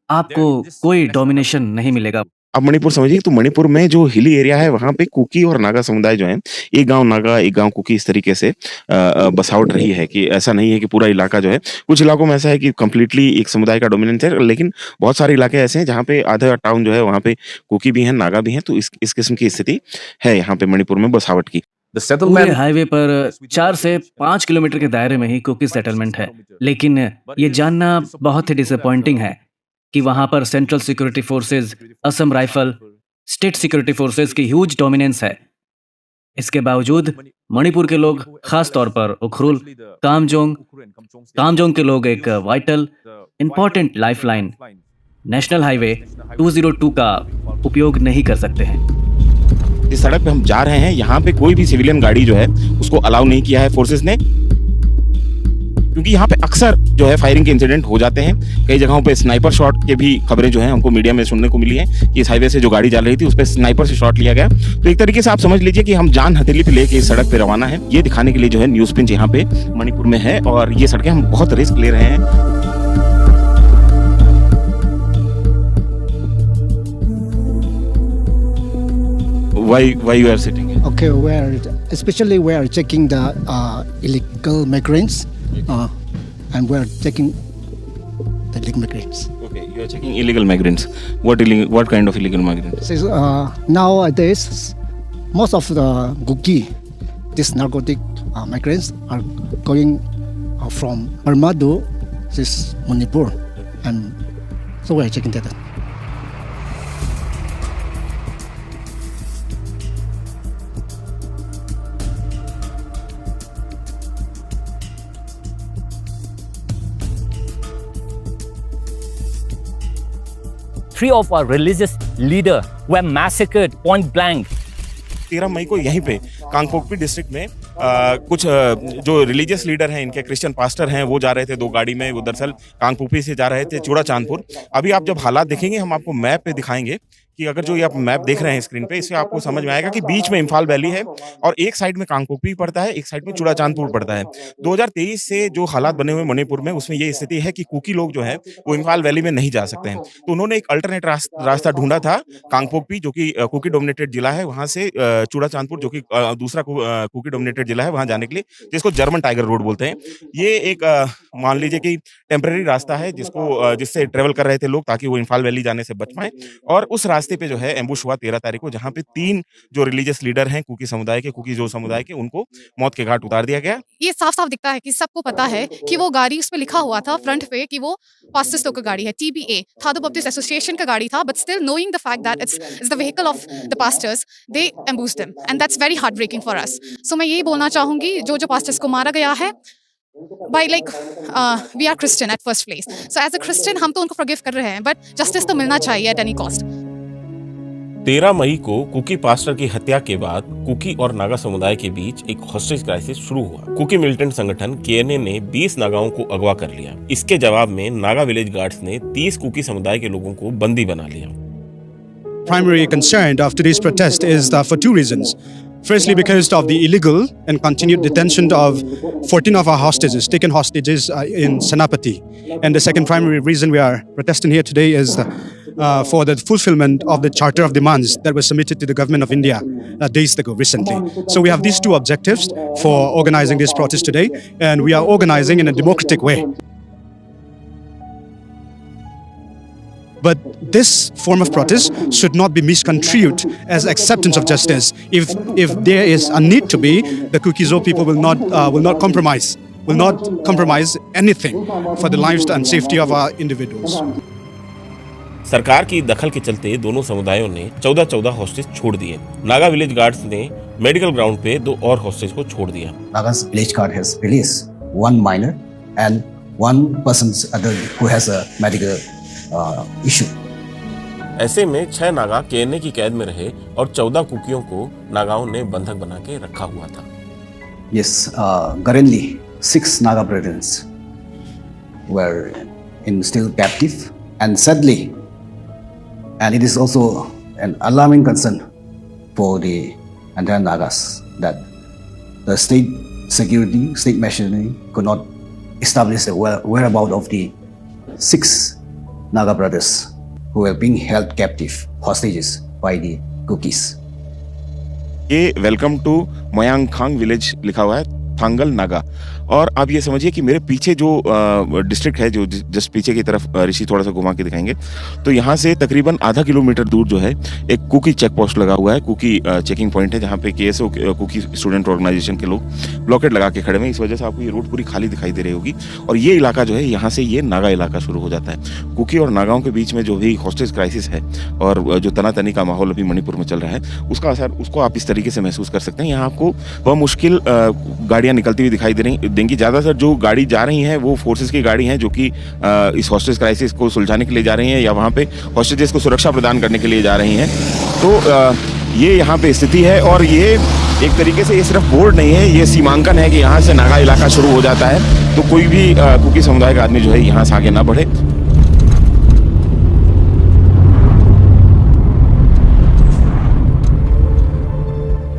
आपको कोई डोमिनेशन नहीं मिलेगा। अब मणिपुर समझिए तो मणिपुर में जो हिली एरिया है वहाँ पे कुकी और नागा समुदाय जो है, एक गांव नागा एक गांव कुकी, इस तरीके से बसावट रही है कि ऐसा नहीं है कि पूरा इलाका जो है, कुछ इलाकों में ऐसा है कि कम्प्लीटली एक समुदाय का डोमिनेंस है, लेकिन बहुत सारे इलाके ऐसे हैं जहाँ पे आधा टाउन जो है वहाँ पे कुकी भी हैं, नागा भी हैं। तो इस किस्म की स्थिति है यहाँ पे मणिपुर में बसावट की। पूरे हाईवे पर 4 से 5 किलोमीटर के दायरे में ही कुकी सेटलमेंट है, लेकिन ये जानना बहुत ही डिसअपॉइंटिंग है कि वहां पर central security forces, Assam rifle, state security forces की ह्यूज डोमिनेंस है। इसके बावजूद मणिपुर के लोग, खास तौर पर उखरुल, कामजोंग के लोग एक vital important lifeline national highway 202 का उपयोग नहीं कर सकते हैं। इस सड़क पे हम जा रहे हैं, यहाँ पे कोई भी सिविलियन गाड़ी जो है उसको अलाउ नहीं किया है फोर्सेस ने, क्योंकि यहाँ पे अक्सर जो है फायरिंग के इंसिडेंट हो जाते हैं। कई जगहों पे स्नाइपर शॉट के भी खबरें जो हैं हमको मीडिया में सुनने को मिली हैं कि इस हाईवे से जो गाड़ी जा रही थी उस पर स्नाइपर से शॉट लिया गया। तो एक तरीके से आप समझ लीजिए कि हम जान हथेली पे लेके इस सड़क पे रवाना है, ये दिखाने के लिए जो है न्यूज पिंच यहाँ पे मणिपुर में है और ये सड़कें हम बहुत रिस्क ले रहे हैं। Why you are sitting here? Okay, especially we are checking the illegal migrants, and we are checking the illegal migrants. Okay, you are checking illegal migrants. What kind of illegal migrants? Nowadays, most of the Guki, these narcotic migrants are going from Burma to this Manipur, and so we are checking that. Three of our religious leaders were massacred point blank. 13 मई को यहीं पे Kangpokpi district में जो religious leader हैं, इनके Christian pastor हैं, वो जा रहे थे 2 गाड़ी में। वो दरअसल कांगपुपी से जा रहे थे चूड़ा चांदपुर। अभी आप जब हालात देखेंगे, हम आपको मैप पे दिखाएंगे कि अगर जो ये आप मैप देख रहे हैं स्क्रीन पे, इससे आपको समझ में आएगा कि बीच में इम्फाल वैली है और एक साइड में कांगपुपी पड़ता है, एक साइड में चूड़ा चांदपुर पड़ता है। 2023 से जो हालात बने हुए मणिपुर में, उसमें ये स्थिति है कि कुकी लोग जो है वो इम्फाल वैली में नहीं जा सकते हैं। तो उन्होंने एक अल्टरनेट रास्ता ढूंढा था, कांगपोपी जो कि कुकी डोमिनेटेड जिला है, वहां से चूड़ा चांदपुर जो कि दूसरा कुकी डोमिनेटेड जिला है, वहां जाने के लिए, जिसको जर्मन टाइगर रोड बोलते हैं। ये एक मान लीजिए कि टेम्परेरी रास्ता है जिससे ट्रेवल कर रहे थे लोग, ताकि वो इम्फाल वैली जाने से बच पाए। और उस रास्ते पे जो है एम्बुश हुआ 13 तारीख को, जहां पे 3 जो रिलीजियस लीडर हैं कुकी समुदाय के, कुकी जो समुदाय के, उनको मौत के घाट उतार दिया गया। ये साफ साफ दिखता है कि सबको पता है कि वो गाड़ी, उस पे लिखा हुआ था फ्रंट पे कि वो पास्टर्स लोग का गाड़ी है, TBA थादो बप्टिस्ट एसोसिएशन का गाड़ी था, but still knowing the fact that it's the vehicle of the pastors, they ambushed them and that's very heartbreaking for us. So मैं यही बोलना चाहूंगी, जो पास्टर्स को मारा गया है, by like we are Christian at first place, so as a Christian हम तो उनको forgive कर रहे हैं, but justice तो मिलना चाहिए at any cost। 13 मई को कुकी पास्टर की हत्या के बाद कुकी और नागा समुदाय के बीच एक हॉस्टेज क्राइसिस शुरू हुआ। कुकी मिलिटेंट संगठन KNA ने 20 नागाओं को अगवा कर लिया। इसके जवाब में नागा विलेज गार्ड्स ने 30 कुकी समुदाय के लोगों को बंदी बना लिया। Primary concern of today's protest is for 2 reasons. Firstly, because of the illegal and continued detention of 14 of our hostages, taken hostages in Senapati. And the second primary reason we are protesting here today is for the fulfillment of the Charter of Demands that was submitted to the government of India days ago, recently. So we have these 2 objectives for organizing this protest today, and we are organizing in a democratic way. But this form of protest should not be misconstrued as acceptance of justice. If there is a need to be, the Kuki-Zo people will not compromise anything for the lives and safety of our individuals. सरकार की दखल के चलते दोनों समुदायों ने 14 hostage छोड़ दिए। नागा विलेज गार्ड्स ने मेडिकल ग्राउंड पे 2 और हॉस्टेज को छोड़ दिया। Naga's village guard has released 1 minor and 1 person's adult who has a medical issue. ऐसे में 6 नागा KNA की कैद में रहे और 14 कुकियों को नागाओं ने बंधक बना के रखा हुआ था। Yes, currently 6 Naga brothers were still captive, and sadly, and it is also an alarming concern for the entire Nagas that the state security, state machinery could not establish the whereabouts of the 6 Naga brothers who were being held captive, hostages by the Kukis. ये welcome to मोयांगखांग village लिखा हुआ है, थांगल नागा। और आप ये समझिए कि मेरे पीछे जो डिस्ट्रिक्ट है, जो जस्ट पीछे की तरफ ऋषि थोड़ा सा घुमा के दिखाएंगे, तो यहाँ से तकरीबन आधा किलोमीटर दूर जो है एक कुकी चेक पोस्ट लगा हुआ है, कुकी चेकिंग पॉइंट है, जहाँ पे KSO कुकी स्टूडेंट ऑर्गेनाइजेशन के लोग ब्लॉकेट लगा के खड़े हैं। इस वजह से आपको ये रोड पूरी खाली दिखाई दे रही होगी। और ये इलाका जो है, यहाँ से ये नागा इलाका शुरू हो जाता है। कुकी और नागाओं के बीच में जो भी हॉस्टेज क्राइसिस है और जो तनातनी का माहौल अभी मणिपुर में चल रहा है, उसका असर उसको आप इस तरीके से महसूस कर सकते हैं। यहाँ आपको बमुश्किल गाड़ियाँ निकलती हुई दिखाई देंगी। ज़्यादातर जो गाड़ी जा रही हैं वो फोर्सेस की गाड़ी हैं, जो कि इस हॉस्टेज क्राइसिस को सुलझाने के लिए जा रही हैं या वहाँ पे हॉस्टेजेस को सुरक्षा प्रदान करने के लिए जा रही हैं। तो ये यहाँ पे स्थिति है और ये एक तरीके से ये सिर्फ बोर्ड नहीं है, ये सीमांकन है कि यहाँ से नागा इलाका शुरू हो जाता है। तो कोई भी कुकी समुदाय का आदमी जो है यहाँ से आगे ना बढ़े।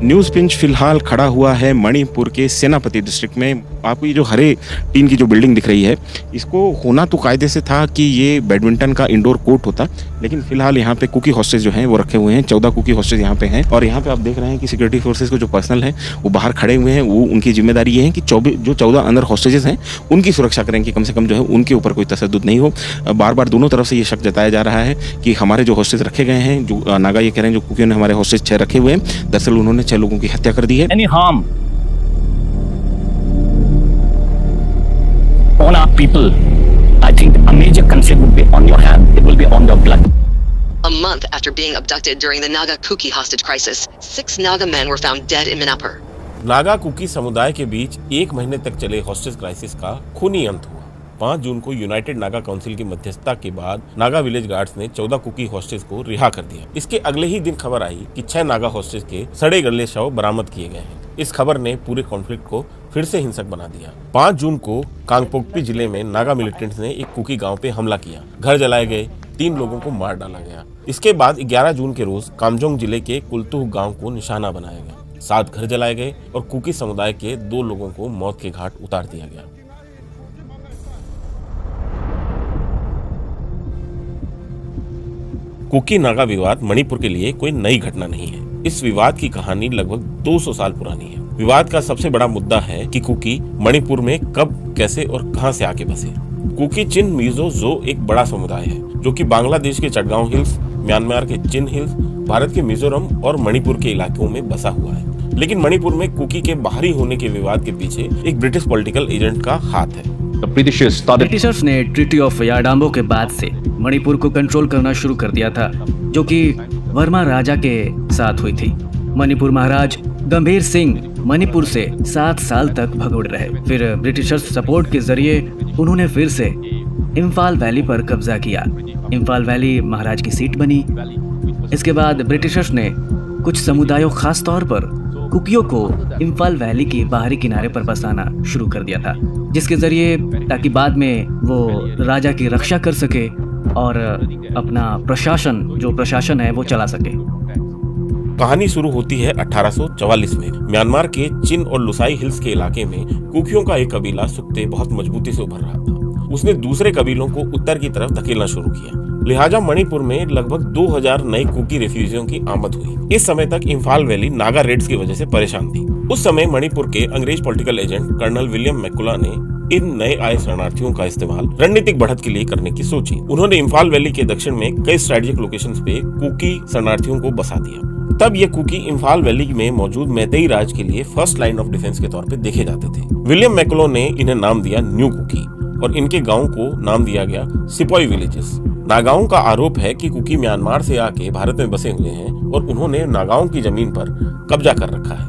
न्यूज़ पिंच फिलहाल खड़ा हुआ है मणिपुर के सेनापति डिस्ट्रिक्ट में। आपको ये जो हरे टीन की जो बिल्डिंग दिख रही है, इसको होना तो कायदे से था कि ये बैडमिंटन का इंडोर कोर्ट होता, लेकिन फिलहाल यहाँ पे कुकी हॉस्टेज जो हैं वो रखे हुए हैं। 14 कुकी हॉस्टेज यहाँ पे हैं और यहाँ पे आप देख रहे हैं कि सिक्योरिटी फोर्सेज को जो पर्सनल है वो बाहर खड़े हुए हैं। वो उनकी जिम्मेदारी ये है कि 14 अंदर हॉस्टेजेस हैं उनकी सुरक्षा करें कि कम से कम जो है उनके ऊपर कोई तशद्दुद नहीं हो। बार बार दोनों तरफ से ये शक जताया जा रहा है कि हमारे जो हॉस्टेज रखे गए हैं, जो नागा ये कह रहे हैं जो कुकियों ने हमारे हॉस्टेज 6 रखे हुए हैं, दरअसल उन्होंने 6 लोगों की हत्या कर दी है। Any harm on our people, I think a major conflict would be on your hand. It will be on your blood. A month after being abducted during the Naga Kuki hostage crisis, 6 Naga men were found dead in Manipur. Naga Kuki समुदाय के बीच 1 महीने तक चले hostage crisis का खूनी अंत हुआ। 5 जून को यूनाइटेड नागा काउंसिल की मध्यस्थता के बाद नागा विलेज गार्ड्स ने 14 कुकी हॉस्टेज को रिहा कर दिया। इसके अगले ही दिन खबर आई कि 6 नागा हॉस्टेज के सड़े गले शव बरामद किए गए हैं। इस खबर ने पूरे कॉन्फ्लिक्ट को फिर से हिंसक बना दिया। 5 जून को कांगपोकपी जिले में नागा मिलिटेंट्स ने एक कुकी गांव पे हमला किया। घर जलाए गए, 3 लोगों को मार डाला गया। इसके बाद 11 जून के रोज कामजोंग जिले के कुलतुह गांव को निशाना बनाया गया। 7 घर जलाए गए और कुकी समुदाय के 2 लोगों को मौत के घाट उतार दिया गया। कुकी नागा विवाद मणिपुर के लिए कोई नई घटना नहीं है। इस विवाद की कहानी लगभग 200 साल पुरानी है। विवाद का सबसे बड़ा मुद्दा है कि कुकी मणिपुर में कब, कैसे और कहां से आके बसे। कुकी चिन मिजो जो एक बड़ा समुदाय है जो कि बांग्लादेश के चटगांव हिल्स, म्यांमार के चिन हिल्स, भारत के मिजोरम और मणिपुर के इलाकों में बसा हुआ है। लेकिन मणिपुर में कुकी के बाहरी होने के विवाद के पीछे एक ब्रिटिश पॉलिटिकल एजेंट का हाथ है। ब्रिटिशर्स ने ट्रीटी ऑफ याडाम्बो के बाद से मणिपुर को कंट्रोल करना शुरू कर दिया था, जो कि वर्मा राजा के साथ हुई थी। मणिपुर महाराज गंभीर सिंह मणिपुर से 7 साल तक भगोड़े रहे। फिर ब्रिटिशर्स सपोर्ट के जरिए उन्होंने फिर से इम्फाल वैली पर कब्जा किया। इम्फाल वैली महाराज की सीट बनी। इसके बाद ब्रिटिशर्स ने कुछ समुदायों, खास तौर पर कुकियों को इम्फाल वैली के बाहरी किनारे पर बसाना शुरू कर दिया था, जिसके जरिए ताकि बाद में वो राजा की रक्षा कर सके और अपना प्रशासन है वो चला सके। कहानी शुरू होती है 1844 में। म्यांमार के चिन और लुसाई हिल्स के इलाके में कुकियों का एक कबीला सुकते बहुत मजबूती से उभर रहा था। उसने दूसरे कबीलों को उत्तर की तरफ धकेलना शुरू किया। लिहाजा मणिपुर में लगभग 2000 नए कुकी रेफ्यूजियों की आमद हुई। इस समय तक इम्फाल वैली नागा रेड्स की वजह से परेशान थी। उस समय मणिपुर के अंग्रेज political agent colonel William McCulloch ने इन नए आए शरणार्थियों का इस्तेमाल रणनीतिक बढ़त के लिए करने की सोची। उन्होंने इम्फाल वैली के दक्षिण में कई स्ट्रेटेजिक लोकेशंस पे कुकी शरणार्थियों को बसा दिया। तब ये कुकी इम्फाल वैली में मौजूद मैतेई राज के लिए फर्स्ट लाइन ऑफ डिफेंस के तौर पे देखे जाते थे। विलियम मैकुलो ने इन्हें नाम दिया न्यू कुकी और इनके गांव को नाम दिया गया सिपोई विलेजेस। नागाओं का आरोप है कि कुकी म्यांमार से आके भारत में बसे हुए हैं और उन्होंने नागाओं की जमीन पर कब्जा कर रखा है।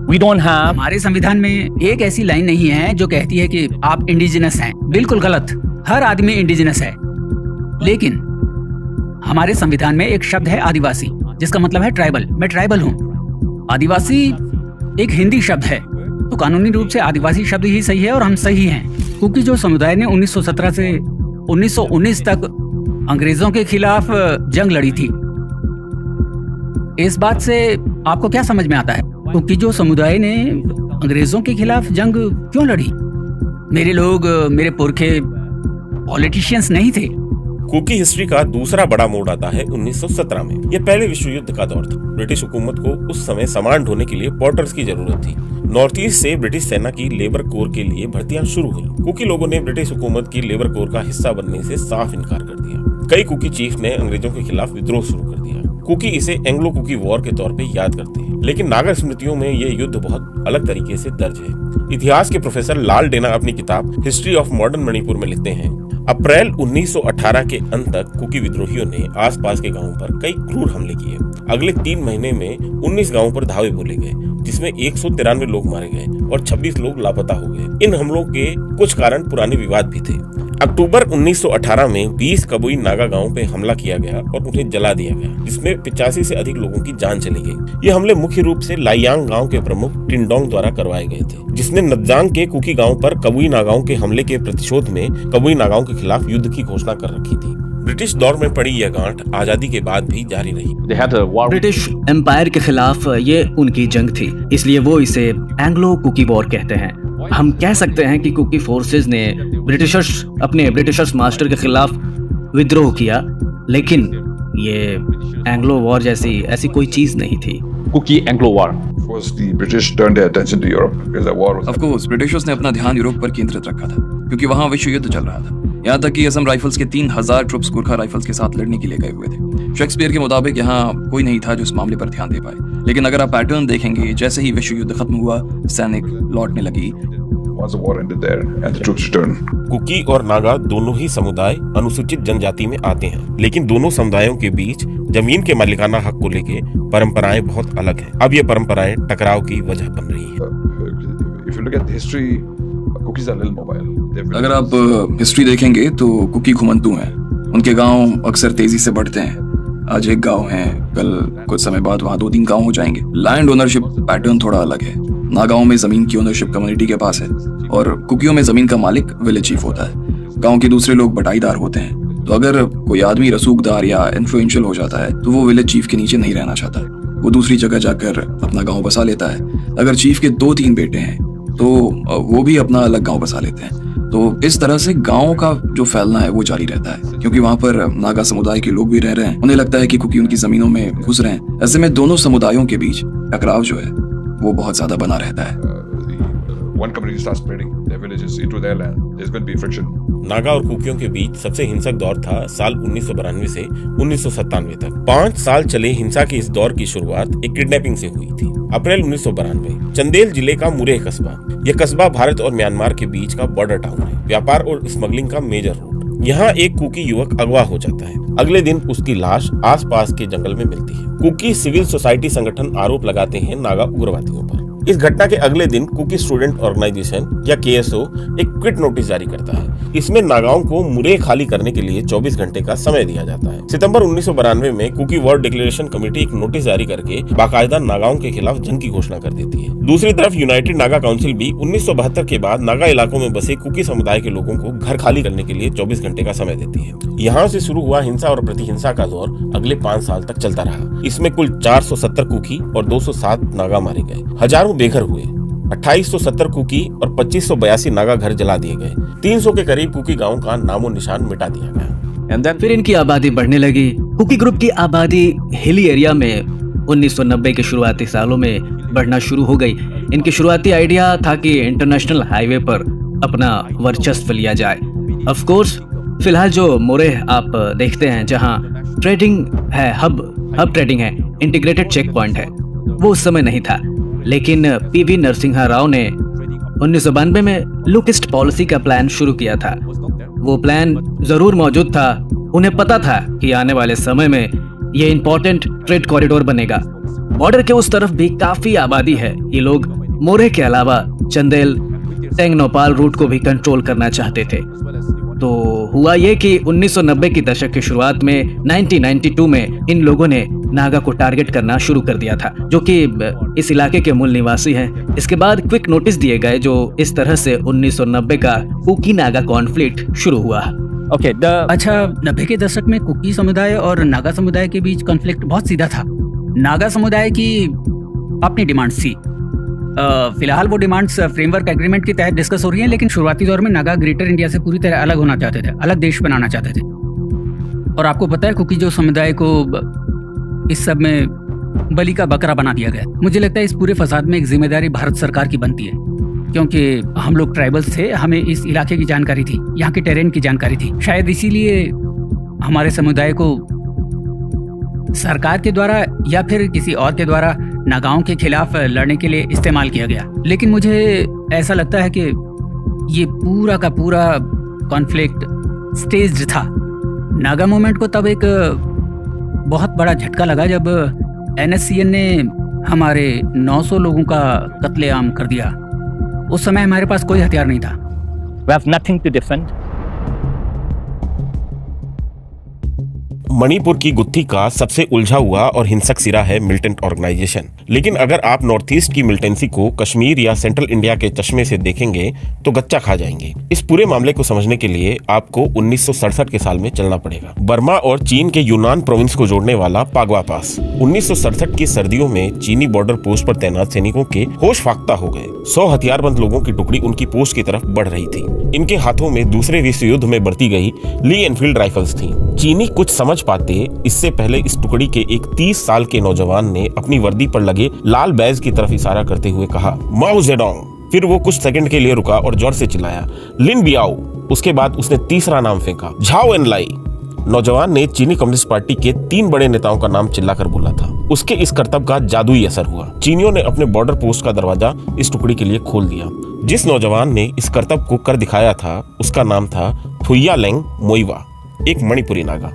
We don't have... हमारे संविधान में एक ऐसी लाइन नहीं है जो कहती है कि आप इंडिजिनस हैं। बिल्कुल गलत। हर आदमी इंडिजिनस है। लेकिन हमारे संविधान में एक शब्द है आदिवासी, जिसका मतलब है ट्राइबल। मैं ट्राइबल हूँ। आदिवासी एक हिंदी शब्द है, तो कानूनी रूप से आदिवासी शब्द ही सही है और हम सही हैं। कुकी जो समुदाय ने 1917 से 1919 तक अंग्रेजों के खिलाफ जंग लड़ी थी, इस बात से आपको क्या समझ में आता है? कुकी जो समुदाय ने अंग्रेजों के खिलाफ जंग क्यों लड़ी? मेरे लोग, मेरे पुरखे पॉलिटिशियंस नहीं थे। कुकी हिस्ट्री का दूसरा बड़ा मोड़ आता है 1917 में। यह पहले विश्व युद्ध का दौर था। ब्रिटिश हुकूमत को उस समय सामान ढोने के लिए पोर्टर्स की जरूरत थी। नॉर्थ ईस्ट से ब्रिटिश सेना की लेबर कोर के लिए भर्तियां शुरू हुई। कुकी लोगों ने ब्रिटिश हुकूमत की लेबर कोर का हिस्सा बनने से साफ इनकार कर दिया। कई कुकी चीफ ने अंग्रेजों के खिलाफ विद्रोह शुरू कर दिया। कुकी इसे एंग्लो कुकी वॉर के तौर पे याद करते हैं, लेकिन नागा स्मृतियों में ये युद्ध बहुत अलग तरीके से दर्ज है। इतिहास के प्रोफेसर लाल डेना अपनी किताब हिस्ट्री ऑफ मॉडर्न मणिपुर में लिखते हैं, अप्रैल 1918 के अंत तक कुकी विद्रोहियों ने आसपास के गांवों पर कई क्रूर हमले किए। अगले 3 महीने में 19 गांवों पर धावे बोले गए, जिसमें 193 लोग मारे गए और 26 लोग लापता हो गए। इन हमलों के कुछ कारण पुराने विवाद भी थे। अक्टूबर 1918 में 20 कबुई नागा गांवों पे हमला किया गया और उन्हें जला दिया गया, जिसमें 85 से अधिक लोगों की जान चली गई। ये हमले मुख्य रूप से लाइयांग गांव के प्रमुख टिंडोंग द्वारा करवाए गए थे, जिसने नदजांग के कुकी गांव पर कबुई नागाओं के हमले के प्रतिशोध में कबुई नागाओं के खिलाफ युद्ध की घोषणा कर रखी थी। ब्रिटिश दौर में पड़ी यह गांठ आजादी के बाद भी जारी रही। ब्रिटिश एम्पायर के खिलाफ ये उनकी जंग थी, इसलिए वो इसे एंग्लो कुकी वॉर कहते हैं। हम कह सकते हैं कि कुकी फोर्सेस ने ब्रिटिशर्स मास्टर के खिलाफ विद्रोह किया, लेकिन ये एंग्लो वॉर जैसी ऐसी कोई चीज नहीं थी। Kuki Anglo war of course Britishers ने अपना ध्यान यूरोप पर केंद्रित रखा था, क्योंकि वहां विश्व युद्ध चल रहा था। यहाँ तक कि असम राइफल्स के 3000 ट्रुप्स गोरखा राइफल्स के साथ लड़ने के लिए गए हुए थे। शेक्सपियर के मुताबिक यहाँ कोई नहीं था जो इस मामले पर ध्यान दे पाए। लेकिन अगर आप पैटर्न देखेंगे, जैसे ही विश्व युद्ध खत्म हुआ, सैनिक लौटने लगी। कुकी और नागा दोनों ही समुदाय अनुसूचित जनजाति में आते हैं, लेकिन दोनों समुदायों के बीच जमीन के मालिकाना हक को लेके परंपराएं बहुत अलग हैं। अब ये परंपराएं टकराव की वजह बन रही हैं। अगर आप हिस्ट्री देखेंगे तो कुकी घुमंतू हैं। उनके गांव अक्सर तेजी से बढ़ते हैं। आज एक गांव है, कल कुछ समय बाद वहाँ 2-3 गांव हो जाएंगे। लैंड ओनरशिप पैटर्न थोड़ा अलग है। नागाओं में जमीन की ओनरशिप कम्युनिटी के पास है और कुकियों में जमीन का मालिक विलेज चीफ होता है। गांव के दूसरे लोग बटाईदार होते हैं। तो अगर कोई आदमी रसूखदार या इन्फ्लुएंशियल हो जाता है तो वो विलेज चीफ के नीचे नहीं रहना चाहता, वो दूसरी जगह जाकर अपना गाँव बसा लेता है। अगर चीफ के 2-3 बेटे हैं तो वो भी अपना अलग गाँव बसा लेते हैं। तो इस तरह से गाँव का जो फैलना है वो जारी रहता है, क्योंकि वहाँ पर नागा समुदाय के लोग भी रह रहे हैं। उन्हें लगता है कि कुकी उनकी जमीनों में घुस रहे हैं। ऐसे में दोनों समुदायों के बीच टकराव जो है वो बहुत ज्यादा बना रहता है। One community starts spreading their villages into their land, there's going to be friction. Naga और कुकियों के बीच सबसे हिंसक दौर था साल 1992 से 1997 तक। 5 साल चले हिंसा की इस दौर की शुरुआत एक किडनैपिंग से हुई थी। अप्रैल 1992 चंदेल जिले का मुरेह कस्बा। यह कस्बा भारत और म्यांमार के बीच का बॉर्डर टाउन है, व्यापार और स्मगलिंग का मेजर रूट। यहाँ एक कुकी युवक अगवा हो जाता है। अगले दिन उसकी लाश आसपास के जंगल में मिलती है। कुकी सिविल सोसाइटी संगठन आरोप लगाते हैं नागा उग्रवादियों पर। इस घटना के अगले दिन कुकी स्टूडेंट ऑर्गेनाइजेशन या केएसओ एक क्विट नोटिस जारी करता है। इसमें नागाओं को मुरेह खाली करने के लिए 24 घंटे का समय दिया जाता है। सितंबर 1992 में कुकी वर्ल्ड डिक्लेरेशन कमेटी एक नोटिस जारी करके बाकायदा नागाओं के खिलाफ जंग की घोषणा कर देती है। दूसरी तरफ यूनाइटेड नागा काउंसिल भी 1972 के बाद नागा इलाकों में बसे कुकी समुदाय के लोगों को घर खाली करने के लिए 24 घंटे का समय देती है। यहाँ से शुरू हुआ हिंसा और प्रतिहिंसा का दौर अगले 5 साल तक चलता रहा। इसमें कुल 470 कुकी और 207 नागा मारे गए, हजारों बेघर हुए, 2870 कुकी और 2582 नागा घर जला दिए गए। 300 के करीब कुकी गांव का नामो निशान मिटा दिया गया। फिर इनकी आबादी बढ़ने लगी। कुकी ग्रुप की आबादी हिली एरिया में 1990 के शुरुआती सालों में बढ़ना शुरू हो गई। इनकी शुरुआती आइडिया था कि इंटरनेशनल हाईवे पर अपना वर्चस्व लिया जाए। ऑफ कोर्स फिलहाल जो मोरेह आप देखते हैं, जहां ट्रेडिंग है, हब ट्रेडिंग है, इंटीग्रेटेड चेक पॉइंट है, वो उस समय नहीं था। लेकिन पीवी नरसिंहा राव ने 1992 में लुक ईस्ट पॉलिसी का प्लान शुरू किया था। वो प्लान जरूर मौजूद था। उन्हें पता था कि आने वाले समय में ये इंपॉर्टेंट ट्रेड कॉरिडोर बनेगा। बॉर्डर के उस तरफ भी काफी आबादी है। ये लोग मोरेह के अलावा चंदेल टेंगनोपाल रूट को भी कंट्रोल करना चाहते थे। तो हुआ ये कि 1990 की दशक की शुरुआत में 1992 में इन लोगों ने नागा को टारगेट करना शुरू कर दिया था, जो कि इस इलाके के मूल निवासी हैं। इसके बाद क्विक नोटिस दिए गए, जो इस तरह से 1990 का कुकी नागा कॉन्फ्लिक्ट शुरू हुआ। अच्छा, 90 के दशक में कुकी समुदाय और नागा समुदाय के बीच कॉन्फ्लिक्ट बहुत सीधा था। नागा समुदाय की अपनी डिमांड्स थी। फिलहाल वो डिमांड्स फ्रेमवर्क एग्रीमेंट के तहत डिस्कस हो रही हैं, लेकिन शुरुआती दौर में नागा ग्रेटर इंडिया से पूरी तरह अलग होना चाहते थे, अलग देश बनाना चाहते थे। और आपको पता है, कुकी जो समुदाय को इस सब में बलि का बकरा बना दिया गया। मुझे लगता है इस पूरे फसाद में एक जिम्मेदारी भारत सरकार की बनती है, क्योंकि हम लोग ट्राइबल्स थे, हमें इस इलाके की जानकारी थी, यहाँ के टेरेन की जानकारी थी। शायद इसीलिए हमारे समुदाय को सरकार के द्वारा या फिर किसी और के द्वारा नागाओं के खिलाफ लड़ने के लिए इस्तेमाल किया गया। लेकिन मुझे ऐसा लगता है कि ये पूरा का पूरा कॉन्फ्लिक्ट स्टेज्ड था। नागा मूवमेंट को तब एक बहुत बड़ा झटका लगा जब NSCN ने हमारे 900 लोगों का कत्लेआम कर दिया। उस समय हमारे पास कोई हथियार नहीं था। We have nothing to defend. Manipur की गुत्थी का सबसे उलझा हुआ और हिंसक सिरा है मिलिटेंट ऑर्गेनाइजेशन। लेकिन अगर आप नॉर्थ ईस्ट की मिलिटेंसी को कश्मीर या सेंट्रल इंडिया के चश्मे से देखेंगे तो गच्चा खा जाएंगे। इस पूरे मामले को समझने के लिए आपको 1967 के साल में चलना पड़ेगा। बर्मा और चीन के यूनान प्रोविंस को जोड़ने वाला पागवा पास। 1967 की सर्दियों में चीनी बॉर्डर पोस्ट पर तैनात सैनिकों के होश फाख्ता हो गए। 100 हथियारबंद लोगों की टुकड़ी उनकी पोस्ट की तरफ बढ़ रही थी। इनके हाथों में दूसरे विश्व युद्ध में बरती गई ली एनफील्ड राइफल्स थी। चीनी कुछ समझ पाते इससे पहले इस टुकड़ी के एक 30 साल के नौजवान ने अपनी वर्दी पर लगे लाल बैज की तरफ इशारा करते हुए कहा, माओ जेडोंग। फिर वो कुछ सेकंड के लिए रुका और जोर से चिल्लाया, लिन बियाओ। उसके बाद उसने तीसरा नाम फेंका, झाओ एनलाई। नौजवान ने चीनी कम्युनिस्ट पार्टी के 3 बड़े नेताओं का नाम चिल्लाकर बोला था। उसके इस करतब का जादुई असर हुआ। चीनियों ने अपने बॉर्डर पोस्ट का दरवाजा इस टुकड़ी के लिए खोल दिया। जिस नौजवान ने इस करतब को कर दिखाया था उसका नाम था थुइया लेंग मोइवा। एक मणिपुरी नागा।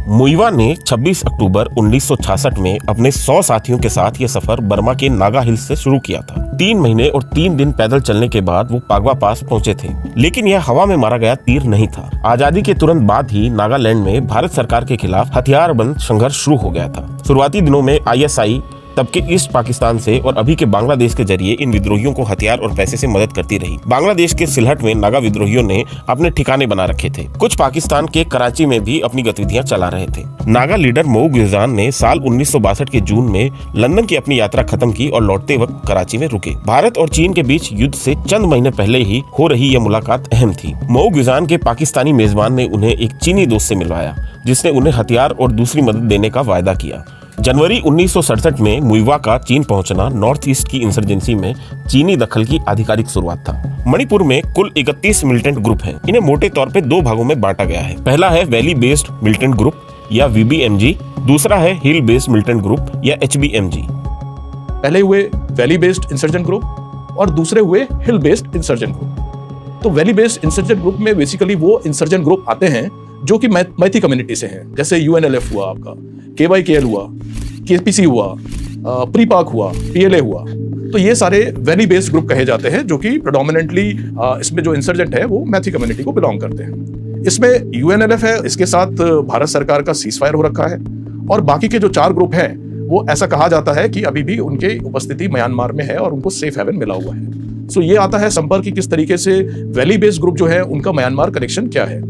मुइवा ने 26 अक्टूबर 1966 में अपने 100 साथियों के साथ यह सफर बर्मा के नागा हिल्स से शुरू किया था। 3 महीने और 3 दिन पैदल चलने के बाद वो पागवा पास पहुंचे थे, लेकिन यह हवा में मारा गया तीर नहीं था। आजादी के तुरंत बाद ही नागालैंड में भारत सरकार के खिलाफ हथियारबंद संघर्ष शुरू हो गया था। शुरुआती दिनों में ISI तब के ईस्ट पाकिस्तान से और अभी के बांग्लादेश के जरिए इन विद्रोहियों को हथियार और पैसे से मदद करती रही। बांग्लादेश के सिलहट में नागा विद्रोहियों ने अपने ठिकाने बना रखे थे। कुछ पाकिस्तान के कराची में भी अपनी गतिविधियां चला रहे थे। नागा लीडर मोऊ गुलजान ने साल 1962 के जून में लंदन की अपनी यात्रा खत्म की और लौटते वक्त कराची में रुके। भारत और चीन के बीच युद्ध से चंद महीने पहले ही हो रही यह मुलाकात अहम थी। मोऊ गुलजान के पाकिस्तानी मेजबान ने उन्हें एक चीनी दोस्त से मिलवाया, जिसने उन्हें हथियार और दूसरी मदद देने का वायदा किया। जनवरी 1967 में मुइवा का चीन पहुंचना नॉर्थ ईस्ट की इंसर्जेंसी में चीनी दखल की आधिकारिक शुरुआत था। मणिपुर में कुल 31 मिलिटेंट ग्रुप हैं। इन्हें मोटे तौर पे 2 भागों में बांटा गया है। पहला है वैली बेस्ड मिलिटेंट ग्रुप या VBMG, दूसरा है हिल बेस्ड मिलिटेंट ग्रुप या HBMG। पहले हुए वैली बेस्ड इंसर्जेंट ग्रुप और दूसरे हुए हिल बेस्ड इंसर्जेंट ग्रुप। तो वैली बेस्ड इंसर्जेंट ग्रुप में बेसिकली वो इंसर्जेंट ग्रुप आते हैं जो कि मैती कम्युनिटी से हैं, जैसे UNLF हुआ, आपका KYKL हुआ, KPC हुआ, प्रीपाक हुआ, PLA हुआ। तो ये सारे वैली बेस्ड ग्रुप कहे जाते हैं, जो कि प्रेडोमिनेंटली इसमें जो इंसर्जेंट है वो मैथी कम्युनिटी को बिलोंग करते हैं। इसमें UNLF है, इसके साथ भारत सरकार का सीजफायर हो रखा है, और बाकी के जो 4 ग्रुप हैं वो ऐसा कहा जाता है कि अभी भी उनकी उपस्थिति म्यांमार में है और उनको सेफ हेवन मिला हुआ है। सो ये आता है संपर्क की किस तरीके से वैली बेस्ड ग्रुप जो है उनका म्यांमार कनेक्शन क्या है।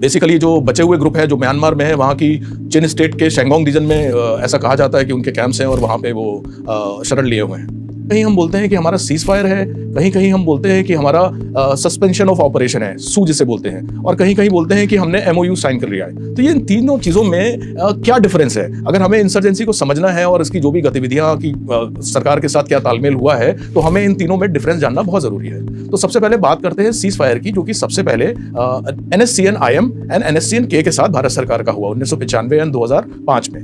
बेसिकली जो बचे हुए ग्रुप है जो म्यांमार में है, वहाँ की चिन स्टेट के शेंगोंग रीजन में ऐसा कहा जाता है कि उनके कैंप्स हैं और वहाँ पे वो शरण लिए हुए हैं। कहीं हम बोलते हैं कि हमारा सीज फायर है, कहीं कहीं हम बोलते हैं कि हमारा सस्पेंशन ऑफ ऑपरेशन है, सू जिसे बोलते हैं, और कहीं कहीं बोलते हैं कि हमने MOU साइन कर लिया है। तो ये इन तीनों चीज़ों में क्या डिफरेंस है? अगर हमें इंसर्जेंसी को समझना है और इसकी जो भी गतिविधियां की सरकार के साथ क्या तालमेल हुआ है, तो हमें इन तीनों में डिफरेंस जानना बहुत जरूरी है। तो सबसे पहले बात करते हैं सीज फायर की, जो कि सबसे पहले NSCN-IM एंड NSCN-K के साथ भारत सरकार का हुआ 1995 और 2005 में।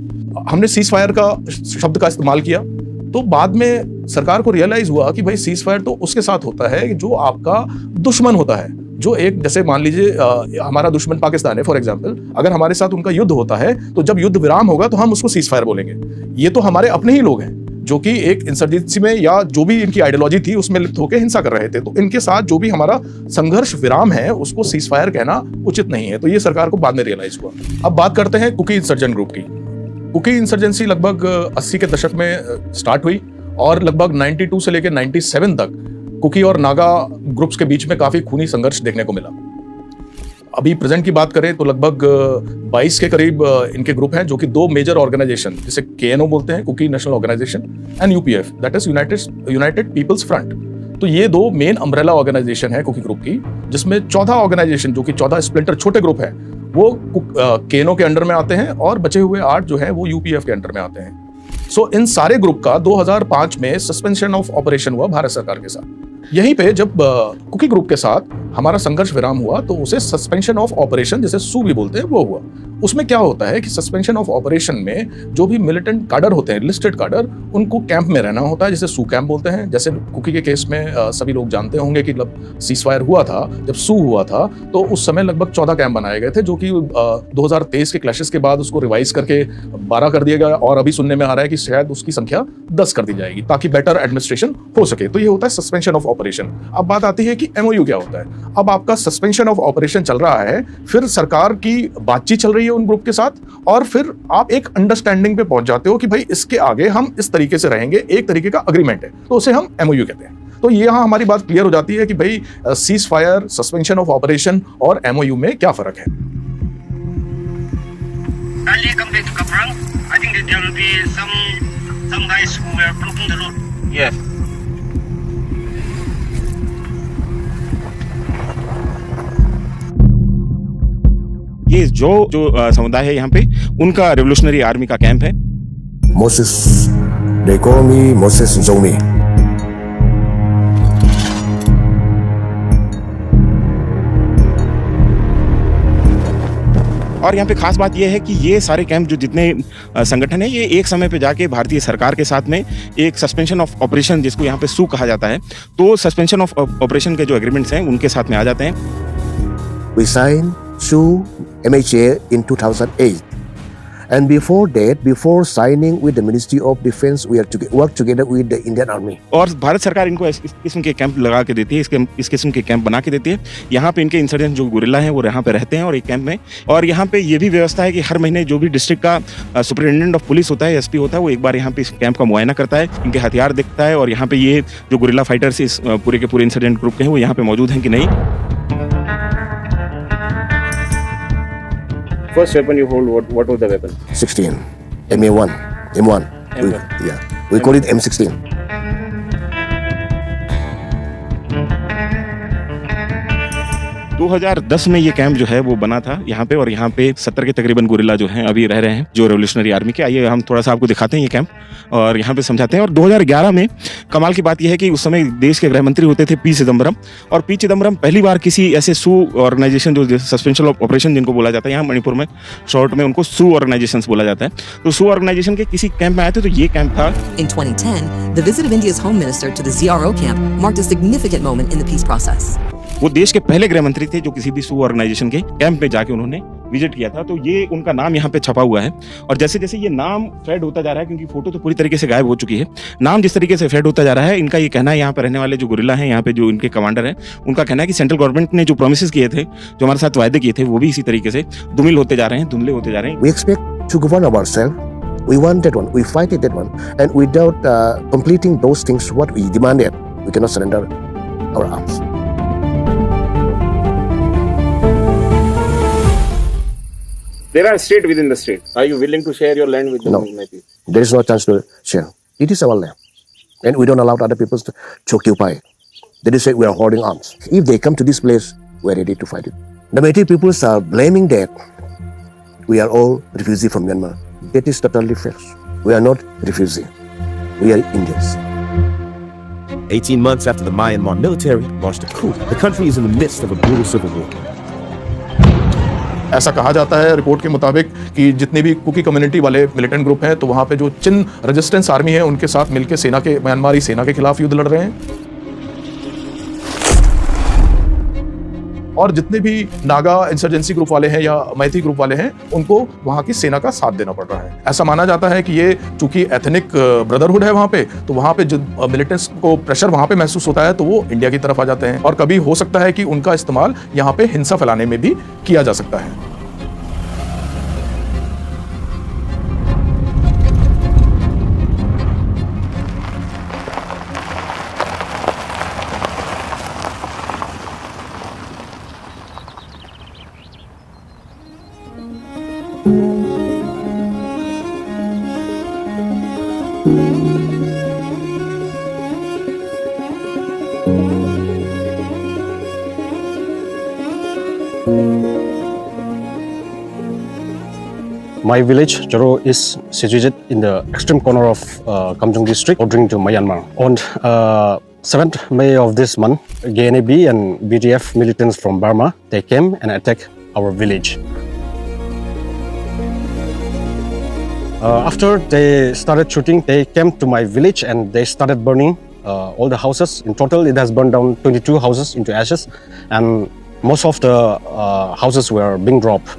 हमने सीज फायर का शब्द का इस्तेमाल किया, तो बाद में सरकार को रियलाइज हुआ कि भाई सीज फायर तो उसके साथ होता है कि जो आपका दुश्मन होता है, जो एक जैसे मान लीजिए हमारा दुश्मन पाकिस्तान है फॉर एग्जांपल, अगर हमारे साथ उनका युद्ध होता है तो जब युद्ध विराम होगा तो हम उसको सीज फायर बोलेंगे। ये तो हमारे अपने ही लोग हैं जो कि एक इंसर्जेंसी में या जो भी इनकी आइडियोलॉजी थी उसमें लिप्त होकर हिंसा कर रहे थे, तो इनके साथ जो भी हमारा संघर्ष विराम है उसको सीज फायर कहना उचित नहीं है। तो ये सरकार को बाद में रियलाइज हुआ। अब बात करते हैं कुकी इंसर्जेंट ग्रुप की। कुकी इंसर्जेंसी लगभग 80 के दशक में स्टार्ट हुई और लगभग 92 से लेकर 97 तक कुकी और नागा ग्रुप्स के बीच में काफी खूनी संघर्ष देखने को मिला। अभी प्रेजेंट की बात करें तो लगभग 22 के करीब इनके ग्रुप हैं, जो कि 2 मेजर ऑर्गेनाइजेशन जिसे KNO बोलते हैं, Kuki national organisation, and UPF that is united peoples front. तो ये 2 मेन अम्ब्रेला ऑर्गेनाइजेशन है कुकी ग्रुप की, जिसमें 14 ऑर्गेनाइजेशन जो कि 14 स्प्लिंटर छोटे ग्रुप हैं वो KNO के अंडर में आते हैं और बचे हुए 8 जो है वो UPF के अंडर में आते हैं। सो इन सारे ग्रुप का 2005 में सस्पेंशन ऑफ ऑपरेशन हुआ भारत सरकार के साथ। यहीं पे जब कुकी ग्रुप के साथ हमारा संघर्ष विराम हुआ तो उसे सस्पेंशन ऑफ ऑपरेशन, जिसे सू भी बोलते हैं, वो हुआ। उसमें क्या होता है कि सस्पेंशन ऑफ ऑपरेशन में जो भी मिलिटेंट काडर होते हैं, लिस्टेड काडर, उनको कैंप में रहना होता है, जिसे सू कैंप बोलते हैं। जैसे कुकी के केस में सभी लोग जानते होंगे कि जब सीज फायर हुआ था, जब सू हुआ था, तो उस समय लगभग 14 कैंप बनाए गए थे, जो कि 2023 के क्लैशेस के बाद उसको रिवाइज करके 12 कर दिया गया, और अभी सुनने में आ रहा है कि शायद उसकी संख्या 10 कर दी जाएगी ताकि बेटर एडमिनिस्ट्रेशन हो सके। तो ये होता है सस्पेंशन ऑफ ऑपरेशन। अब बात आती है कि MOU क्या होता है। अब आपका सस्पेंशन ऑफ ऑपरेशन चल रहा है, फिर सरकार की बातचीत चल रही है उन ग्रुप के साथ, और फिर आप एक अंडरस्टैंडिंग पे पहुंच जाते हो कि भाई इसके आगे हम इस तरीके से रहेंगे, एक तरीके का अग्रीमेंट है, तो उसे हम MOU कहते हैं। तो यहाँ हमारी बात क्लियर हो जाती है कि भाई cease fire, suspension of operation और MOU में क्या फर्क है। ये जो समुदाय है यहाँ पे, उनका रेवोल्यूशनरी आर्मी का कैंप है। Moses, they call me Moses Nzomi. और यहाँ पे खास बात यह है कि ये सारे कैंप जो जितने संगठन है, ये एक समय पे जाके भारतीय सरकार के साथ में एक सस्पेंशन ऑफ ऑपरेशन, जिसको यहाँ पे सू कहा जाता है, तो सस्पेंशन ऑफ ऑपरेशन के जो एग्रीमेंट्स हैं उनके साथ में आ जाते हैं। We sign to MHA in 2008. And before that, before signing with the Ministry of Defense, we are to work together with the Indian Army. और भारत सरकार इनको इस किस्म के कैंप लगा के देती है, इस किस्म के कैंप बना के देती है। यहाँ पे इनके इंसर्जेंट जो गुरिल्ला हैं वो यहाँ पे रहते हैं और एक कैंप में, और यहाँ पे ये भी व्यवस्था है कि हर महीने जो भी डिस्ट्रिक्ट का सुपरिटेंडेंट ऑफ पुलिस होता है, एसपी होता है, वो एक बार यहाँ पे इस कैंप का मुआयना करता है, इनके हथियार देखता है, और यहाँ पे ये जो गुरिल्ला फाइटर्स इस पूरे के पूरे इंसर्जेंट ग्रुप के हैं वो यहाँ पे मौजूद हैं कि नहीं। First weapon you hold, what was the weapon? 16, M1. We call it M16. दो 2010 में ये कैंप जो है वो बना था यहाँ पे, और यहाँ पे 70 के तकरीबन गुरिल्ला जो हैं अभी रह रहे हैं, जो रेवोल्यूशनरी आर्मी के। आइए हम थोड़ा सा आपको दिखाते हैं ये कैंप और यहाँ पे समझाते हैं। और 2011 में कमाल की बात यह है कि उस समय देश के गृह मंत्री होते थे पी चिदम्बरम, और पी चिदम्बरम पहली बार किसी ऐसे सू ऑर्गेनाइजेशन, जो सस्पेंशन ऑफ ऑपरेशन जिनको बोला जाता है यहाँ मणिपुर में शॉर्ट में, उनको सू ऑर्गेनाइजेशन बोला जाता है, तो सू ऑर्गेनाइजेशन के किसी कैंप में आए थे, तो ये कैंप था। In 2010, the visit of India's Home Minister to the ZRO camp marked a significant moment in the peace process. वो देश के पहले गृह मंत्री थे जो किसी भी सू ऑर्गेनाइजेशन के कैंप में जाके उन्होंने विजिट किया था, तो ये उनका नाम यहाँ पे छपा हुआ है। और जैसे जैसे ये नाम फेड होता जा रहा है, क्योंकि फोटो तो पूरी तरीके से गायब हो चुकी है, नाम जिस तरीके से फेड होता जा रहा है, इनका ये कहना है, यहाँ पे रहने वाले जो गुरिल्ला हैं, यहाँ पे जो इनके कमांडर हैं, उनका कहना है कि सेंट्रल गवर्नमेंट ने जो प्रोमिस किए थे, जो हमारे साथ वायदे किए थे, वो भी इसी तरीके से धुमिल होते जा रहे हैं, धुंधले होते जा रहे हैं। We expect to govern ourselves. We want that one. We fight that one. And without completing those things, what we demanded, we cannot surrender our arms. There are states within the state. Are you willing to share your land with them? No, there is no chance to share. It is our land, and we don't allow other people to occupy it. That is why we are holding arms. If they come to this place, we are ready to fight it. The Metis peoples are blaming that we are all refugees from Myanmar. That is totally false. We are not refugees. We are Indians. 18 months after the Myanmar military launched a coup, the country is in the midst of a brutal civil war. ऐसा कहा जाता है report के मुताबिक कि जितने भी cookie community वाले मिलिटेंट ग्रुप हैं, तो वहां पे जो चिन रेजिस्टेंस आर्मी है, उनके साथ मिलकर सेना के म्यांमारी सेना के खिलाफ युद्ध लड़ रहे हैं। और जितने भी नागा इंसर्जेंसी ग्रुप वाले हैं या मैती ग्रुप वाले हैं, उनको वहां की सेना का साथ देना पड़ रहा है। ऐसा माना जाता है कि ये चूंकि एथनिक ब्रदरहुड है वहां पे, तो वहां पे जो मिलिटेंट्स को प्रेशर वहां पे महसूस होता है, तो वो इंडिया की तरफ आ जाते हैं, और कभी हो सकता है कि उनका इस्तेमाल यहाँ पे हिंसा फैलाने में भी किया जा सकता है। My village, Jaro, is situated in the extreme corner of Kamjong district, bordering to Myanmar. On 7th May of this month, GNAB and BDF militants from Burma, they came and attacked our village. After they started shooting, they came to my village and they started burning all the houses. In total, it has burned down 22 houses into ashes, and most of the houses were being dropped.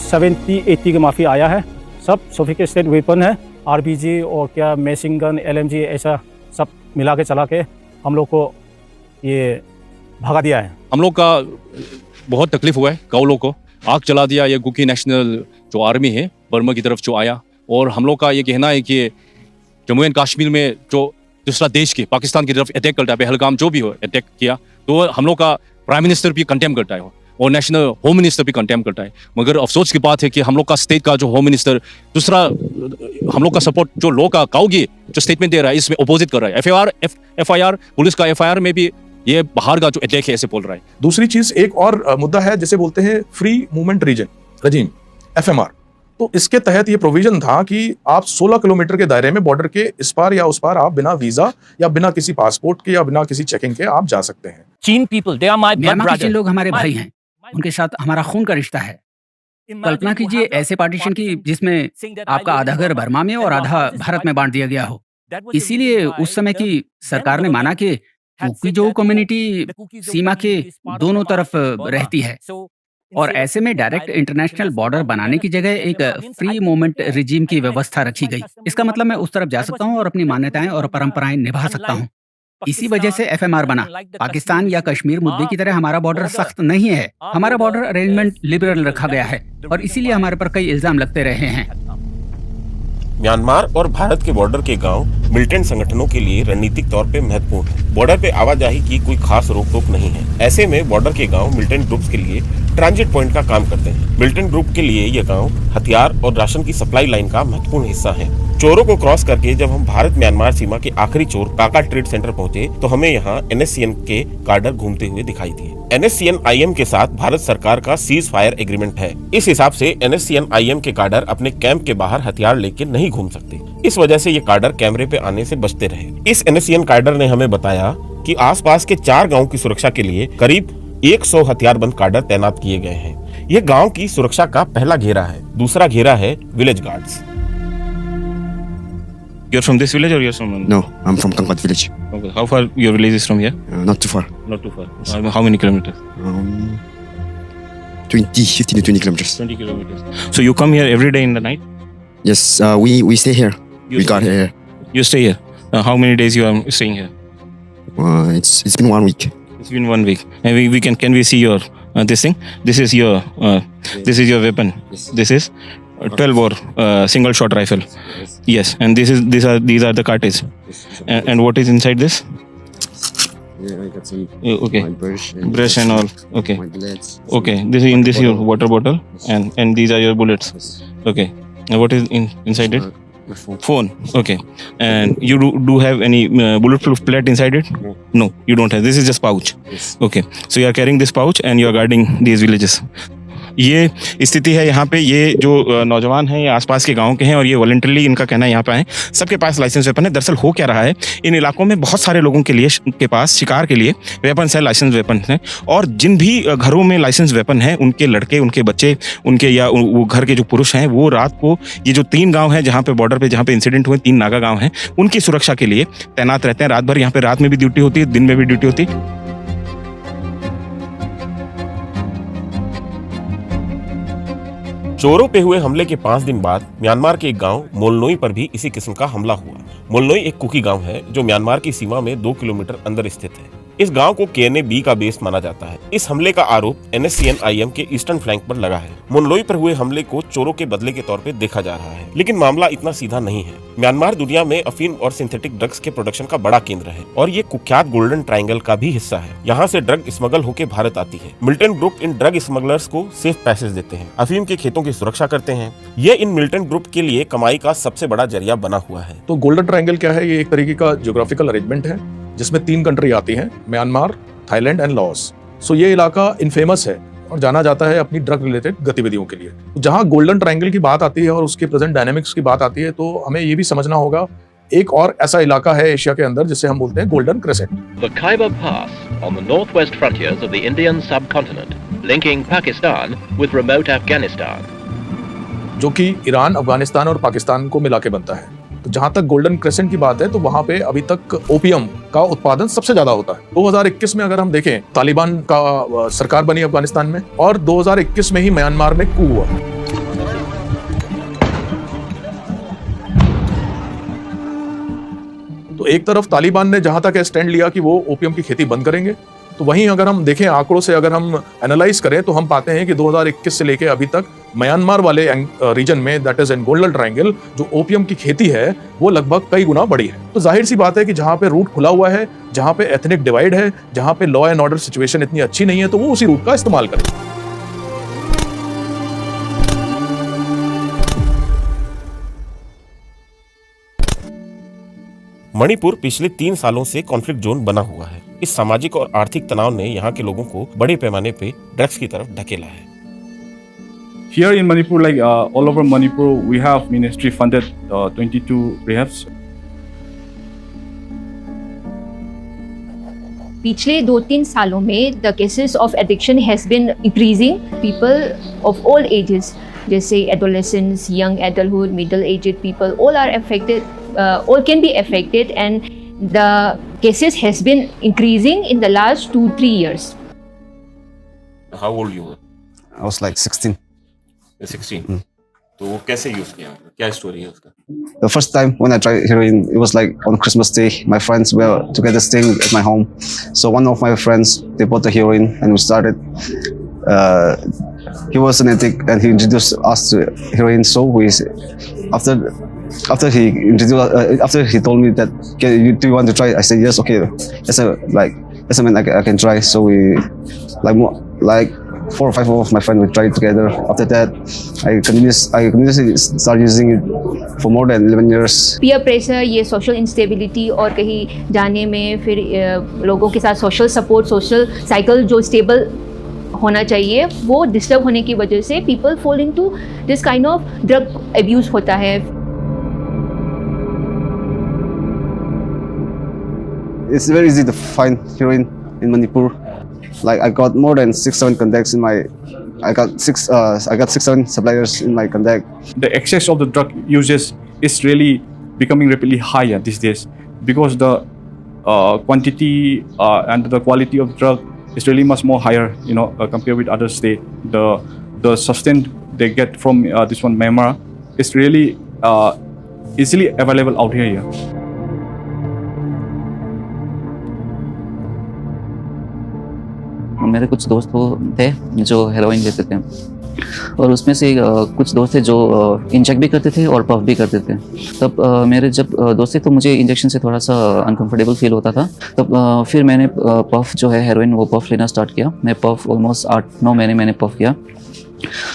70-80 के माफी आया है, सब sophisticated weapon है, RPG और क्या mashing gun, LMG, ऐसा सब मिला के चला के हम लोग को ये भगा दिया है। हम लोग का बहुत तकलीफ हुआ है, गाँव लोग को आग चला दिया। ये कुकी नेशनल जो आर्मी है बर्मा की तरफ जो आया, और हम लोग का ये कहना है कि जम्मू एंड कश्मीर में जो दूसरा देश के पाकिस्तान की तरफ अटैक करता है, पहलगाम जो भी हो अटैक किया, तो हम लोग का प्राइम मिनिस्टर भी कंडेम करता है और नेशनल होम मिनिस्टर भी कंडेम करता है। मगर अफसोस की बात है कि हम लोग का स्टेट का जो होम मिनिस्टर दूसरा हम लोग का सपोर्ट जो लोग का गाँव की जो स्टेटमेंट दे रहा है, इसमें अपोजिट कर रहा है। FIR पुलिस का FIR में भी ये बाहर का जो अटैक है ऐसे बोल रहा है। दूसरी चीज एक और मुद्दा है, जिसे बोलते हैं फ्री मूवमेंट रजीम, FMR। तो इसके तहत ये प्रोविजन था कि आप 16 किलोमीटर के दायरे में बॉर्डर के इस पार या उस पार आप बिना वीजा या बिना किसी पासपोर्ट के या बिना किसी चेकिंग के आप जा सकते हैं। Chin people, they are my blood Myanmar के ब्रदर। लोग हमारे भाई हैं, उनके साथ हमारा खून का रिश्ता है। कल्पना कीजिए ऐसे पार्टीशन की जिसमें आपका आधा घर बर्मा में और आधा भारत में बांट दिया गया हो। इसीलिए उस समय की सरकार ने माना कि कुकी-जो कम्युनिटी सीमा के दोनों तरफ रहती है और ऐसे में डायरेक्ट इंटरनेशनल बॉर्डर बनाने की जगह एक फ्री मूवमेंट रिजीम की व्यवस्था रखी गई। इसका मतलब मैं उस तरफ जा सकता हूँ और अपनी मान्यताएं और परंपराएं निभा सकता हूँ। इसी वजह से एफएमआर बना। पाकिस्तान या कश्मीर मुद्दे की तरह हमारा बॉर्डर सख्त नहीं है। हमारा बॉर्डर अरेंजमेंट लिबरल रखा गया है और इसीलिए हमारे पर कई इल्जाम लगते रहे हैं। म्यांमार और भारत के बॉर्डर के गांव मिलिटेंट संगठनों के लिए रणनीतिक तौर पे महत्वपूर्ण है। बॉर्डर पे आवाजाही की कोई खास रोक टोक नहीं है। ऐसे में बॉर्डर के गांव मिलिटेंट ग्रुप्स के लिए ट्रांजिट पॉइंट का काम करते हैं। मिलिटेंट ग्रुप के लिए ये गांव हथियार और राशन की सप्लाई लाइन का महत्वपूर्ण हिस्सा है। चोरों को क्रॉस करके जब हम भारत म्यांमार सीमा के आखिरी चोर काका ट्रेड सेंटर पहुंचे तो हमें यहाँ NSCN के कार्डर घूमते हुए दिखाई दिए। NSCN IM के साथ भारत सरकार का सीज फायर एग्रीमेंट है। इस हिसाब से NSCN IM के कार्डर अपने कैंप के बाहर हथियार लेके नहीं घूम सकते। इस वजह से ये कार्डर कैमरे पे आने से बचते रहे। इस NSCN कार्डर ने हमें बताया कि आसपास के 4 गाँव की सुरक्षा के लिए करीब 100 हथियारबंद कार्डर तैनात किए गए हैं। ये गांव की सुरक्षा का पहला घेरा है। दूसरा घेरा है village guards. You're from this village or you're from? No, I'm from Kangpat village. Okay. How far your village is from here? Not too far. Not too far. How many kilometers? 15 to 20 kilometers. 20 kilometers. So you come here every day in the night? Yes, we stay here. We got here. You stay here. How many days you are staying here? It's been 1 week. It's been 1 week. And we can we see your this thing? This is your weapon. This is 12 bore single shot rifle. Yes, and these are the cartridge. And what is inside this? Yeah, I got some. Okay. My Brush and all. Okay. My bullets. Okay. This is your water bottle, and these are your bullets. Okay. And what is inside it? My phone. Phone. Okay. And you do have any bulletproof plate inside it? No, you don't have. This is just pouch. Yes. Okay. So you are carrying this pouch and you are guarding these villages. ये स्थिति है यहाँ पे। ये जो नौजवान हैं ये आसपास के गांव के हैं और ये वॉलंटरली इनका कहना है यहाँ पे आए। सबके पास लाइसेंस वेपन है। दरअसल हो क्या रहा है, इन इलाकों में बहुत सारे लोगों के लिए के पास शिकार के लिए वेपन्स है, लाइसेंस वेपन है। और जिन भी घरों में लाइसेंस वेपन है उनके लड़के, उनके बच्चे, उनके या वो घर के जो पुरुष हैं वो रात को ये जो 3 गाँव हैं जहाँ पे बॉर्डर पे जहाँ पे इंसिडेंट हुए 3 नागा गाँव हैं उनकी सुरक्षा के लिए तैनात रहते हैं। रात भर यहाँ पे रात में भी ड्यूटी होती है, दिन में भी ड्यूटी होती है। चोरों पे हुए हमले के 5 दिन बाद म्यांमार के एक गांव मोलनोई पर भी इसी किस्म का हमला हुआ। मोलनोई एक कुकी गांव है जो म्यांमार की सीमा में 2 किलोमीटर अंदर स्थित है। इस गांव को KNA-B का बेस माना जाता है। इस हमले का आरोप NSCN IM के ईस्टर्न फ्लैंक पर लगा है। मोलनोई पर हुए हमले को चोरों के बदले के तौर पे देखा जा रहा है, लेकिन मामला इतना सीधा नहीं है। म्यांमार दुनिया में अफीम और सिंथेटिक ड्रग्स के प्रोडक्शन का बड़ा केंद्र है और ये कुख्यात गोल्डन ट्रायंगल का भी हिस्सा है। यहाँ से ड्रग स्मगल होकर भारत आती है। Militant group in drug smugglers को सेफ पैसेज देते हैं, अफीम के खेतों की सुरक्षा करते हैं। ये इन मिलिटेंट ग्रुप के लिए कमाई का सबसे बड़ा जरिया बना हुआ है। तो गोल्डन ट्रायंगल क्या है? ये एक तरीके का ज्योग्राफिकल अरेंजमेंट है जिसमें 3 कंट्री आती हैं, म्यांमार, थाईलैंड एंड लॉस। सो ये इलाका इनफेमस है और जाना जाता है अपनी ड्रग रिलेटेड गतिविधियों के लिए। तो जहां गोल्डन ट्रायंगल की बात आती है और उसके प्रेजेंट डायनामिक्स की बात आती है तो हमें ये भी समझना होगा एक और ऐसा इलाका है एशिया के अंदर जिसे हम बोलते हैं golden crescent. The Khyber Pass on the northwest frontiers of the Indian subcontinent, linking Pakistan with remote Afghanistan. जो कि ईरान, अफगानिस्तान और पाकिस्तान को मिला के बनता है। तो जहां तक गोल्डन क्रेसेंट की बात है तो वहां पे अभी तक ओपियम का उत्पादन सबसे ज्यादा होता है। 2021 में अगर हम देखें, तालिबान का सरकार बनी अफगानिस्तान में और 2021 में ही म्यांमार में कू हुआ। तो एक तरफ तालिबान ने जहां तक स्टैंड लिया कि वो ओपियम की खेती बंद करेंगे, तो वहीं अगर हम देखें आंकड़ों से अगर हम एनालाइज करें तो हम पाते हैं कि 2021 से लेके अभी तक म्यांमार वाले रीजन में, that is in golden triangle, जो ओपियम की खेती है वो लगभग कई गुना बढ़ी है। तो जाहिर सी बात है कि जहां पे रूट खुला हुआ है, जहां पे एथनिक डिवाइड है, जहां पे लॉ एंड ऑर्डर सिचुएशन इतनी अच्छी नहीं है, तो वो उसी रूट का इस्तेमाल करें। मणिपुर पिछले 3 सालों से कॉन्फ्लिक्ट जोन बना हुआ है। इस सामाजिक और आर्थिक तनाव ने यहाँ के लोगों को बड़े पैमाने पे ड्रग्स की तरफ ढकेला है। Here in Manipur, like all over Manipur, we have ministry funded 22 rehabs. पिछले 2-3 सालों में the cases of addiction has been increasing. People of all ages, जैसे adolescents, young adulthood, middle-aged people, all are affected. All can be affected, and The cases has been increasing in the last 2-3 years. How old you were? I was like 16. 16. तो वो कैसे use किया, क्या story है उसका? The first time when I tried heroin, it was like on Christmas Day. My friends were together staying at my home. So one of my friends, they bought the heroin and we started. He was an addict and he introduced us to heroin. So we, after he told me that, okay, do you want to try? I said yes. Okay, that's a man I can try. So we like 4 or 5 of my friends we tried together. After that, I continuously started using it for more than 11 years. Peer pressure, ये social instability और कहीं जाने में फिर लोगों के साथ social support, social cycle जो stable होना चाहिए वो disturb होने की वजह से people fall into this kind of drug abuse होता है. It's very easy to find heroin in Manipur. Like I got more than 6-7 contacts in my. I got 6-7 suppliers in my contact. The excess of the drug uses is really becoming rapidly higher these days because the quantity and the quality of drug is really much more higher, compared with other states. The substance they get from this one Myanmar is really easily available out here. मेरे कुछ दोस्त थे जो heroin लेते थे और उसमें से कुछ दोस्त थे जो इंजेक्ट भी करते थे और पफ भी करते थे. तब मेरे जब दोस्त थे तो मुझे इंजेक्शन से थोड़ा सा अनकंफर्टेबल फील होता था. तब फिर मैंने पफ जो है हेरोइन वो पफ लेना स्टार्ट किया. मैं पफ ऑलमोस्ट 8-9 महीने मैंने पफ किया.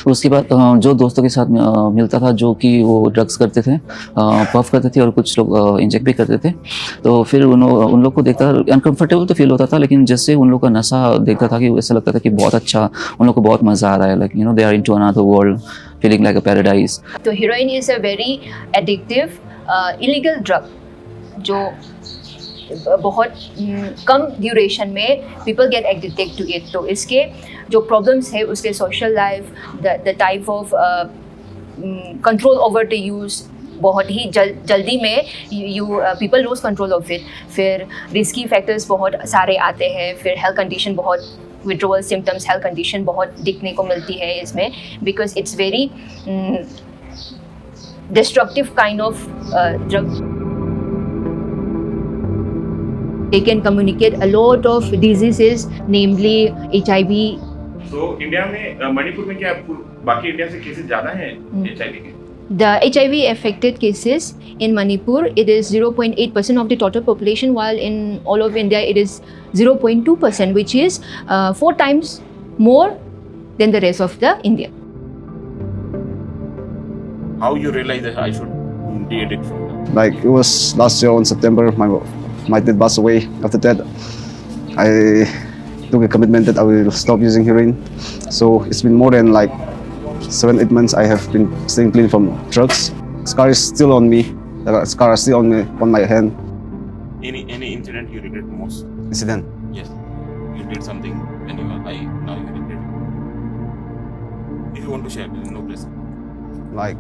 उसके बाद जो दोस्तों के साथ मिलता था जो कि वो ड्रग्स करते थे, पफ करते थे और कुछ लोग इंजेक्ट भी करते थे, तो फिर उन लोग को देखता अनकंफर्टेबल तो फील होता था, लेकिन जैसे उन लोग का नशा देखता था कि ऐसा लगता था कि बहुत अच्छा, उन लोग को बहुत मज़ा आ रहा है, like they are into another world, feeling like a paradise. तो heroin is a very addictive illegal drug जो बहुत कम ड्यूरेशन में people get addicted to it. तो इसके जो प्रॉब्लम्स है उसके social life, the type of control over the use बहुत ही जल्दी में people lose control of it. फिर रिस्की फैक्टर्स बहुत सारे आते हैं. फिर हेल्थ कंडीशन बहुत विड्रोवल सिम्टम्स, हेल्थ कंडीशन बहुत दिखने को मिलती है इसमें, because it's very destructive kind of drug. They can communicate a lot of diseases, namely HIV. So India में मणिपुर में क्या बाकी इंडिया से केसेस ज़्यादा हैं HIV के? The HIV affected cases in Manipur, it is 0.8% of the total population, while in all of India it is 0.2%, which is 4 times more than the rest of the India. How you realize that I should de-addict from that? Like it was last year on September, my dad passed away. After that, I took a commitment that I will stop using heroin. So it's been more than like 7-8 months I have been staying clean from drugs. Scar is still on me. The scar is still on my hand. Any incident you regret most? Incident? Yes. You did something and you are high. Now you regret. If you want to share, there is no pressure. Like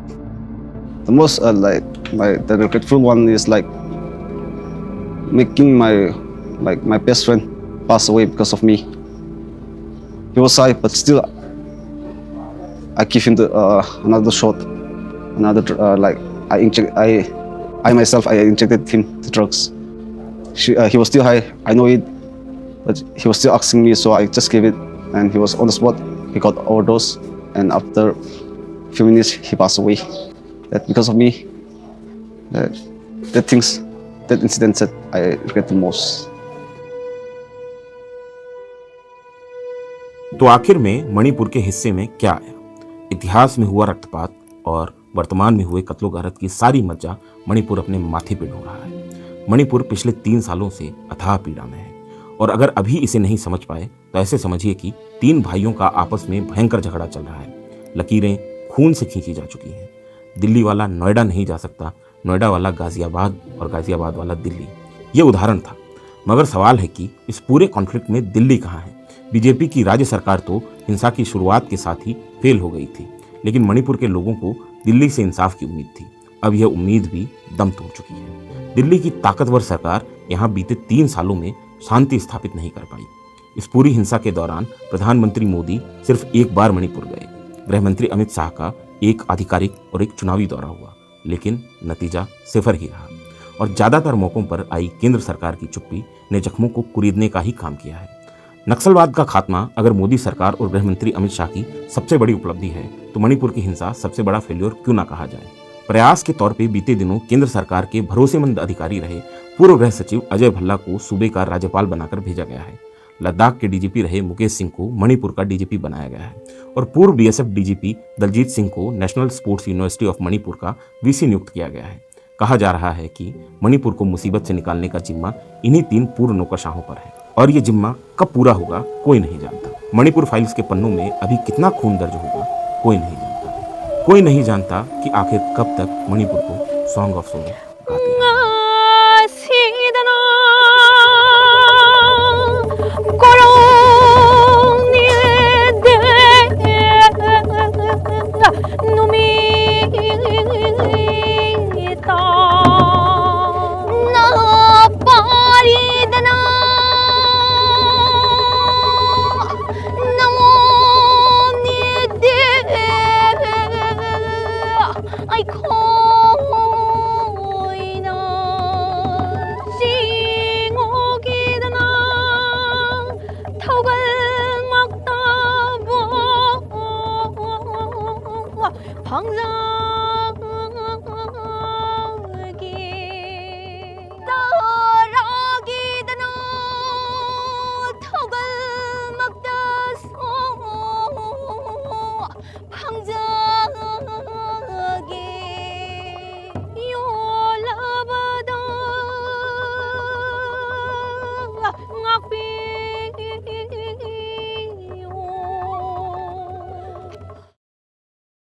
the most the regretful one is like making my best friend pass away because of me. He was high, but still I give him another shot, I myself injected him the drugs. He was still high, I know it, but he was still asking me, so I just gave it, and he was on the spot. He got overdose, and after a few minutes he passed away. That because of me, that incident that I regret the most. तो आखिर में मणिपुर के हिस्से में क्या आया? इतिहास में हुआ रक्तपात और वर्तमान में हुए कत्लो गारत की सारी मज्जा मणिपुर अपने माथे पे ढो रहा है. मणिपुर पिछले 3 सालों से अथाह पीड़ा में है, और अगर अभी इसे नहीं समझ पाए तो ऐसे समझिए कि 3 भाइयों का आपस में भयंकर झगड़ा चल रहा है. लकीरें खून से खींची जा चुकी हैं. दिल्ली वाला नोएडा नहीं जा सकता, नोएडा वाला गाजियाबाद और गाजियाबाद वाला दिल्ली. ये उदाहरण था. मगर सवाल है कि इस पूरे कॉन्फ्लिक्ट में दिल्ली कहाँ है? बीजेपी की राज्य सरकार तो हिंसा की शुरुआत के साथ ही फेल हो गई थी, लेकिन मणिपुर के लोगों को दिल्ली से इंसाफ की उम्मीद थी. अब यह उम्मीद भी दम तोड़ चुकी है. दिल्ली की ताकतवर सरकार यहाँ बीते 3 सालों में शांति स्थापित नहीं कर पाई। इस पूरी हिंसा के दौरान प्रधानमंत्री मोदी सिर्फ एक बार मणिपुर गए। गृहमंत्री अमित शाह का एक आधिकारिक और एक चुनावी दौरा हुआ, लेकिन नतीजा सिफर ही रहा और ज्यादातर मौकों पर आई केंद्र सरकार की चुप्पी ने जख्मों को कुरीदने का ही काम किया है। नक्सलवाद का खात्मा अगर मोदी सरकार और गृहमंत्री अमित शाह की सबसे बड़ी उपलब्धि है, तो मणिपुर की हिंसा सबसे बड़ा फेल्योर क्यों ना कहा जाए। प्रयास के तौर पे बीते दिनों केंद्र सरकार के भरोसेमंद अधिकारी रहे पूर्व गृह सचिव अजय भल्ला को सूबे का राज्यपाल बनाकर भेजा गया है। लद्दाख के डीजीपी रहे मुकेश सिंह को मणिपुर का डीजीपी बनाया गया है और पूर्व बीएसएफ डीजीपी दलजीत सिंह को national sports university of Manipur का वीसी नियुक्त किया गया है। कहा जा रहा है कि मणिपुर को मुसीबत से निकालने का जिम्मा इन्हीं 3 पूर्व नौकरशाहों पर है और ये जिम्मा कब पूरा होगा कोई नहीं जानता। मणिपुर फाइल्स के पन्नों में अभी कितना खून दर्ज होगा कोई नहीं जानता। कोई नहीं जानता कि आखिर कब तक मणिपुर को सॉन्ग ऑफ सोलो गाते रहें। Ngọc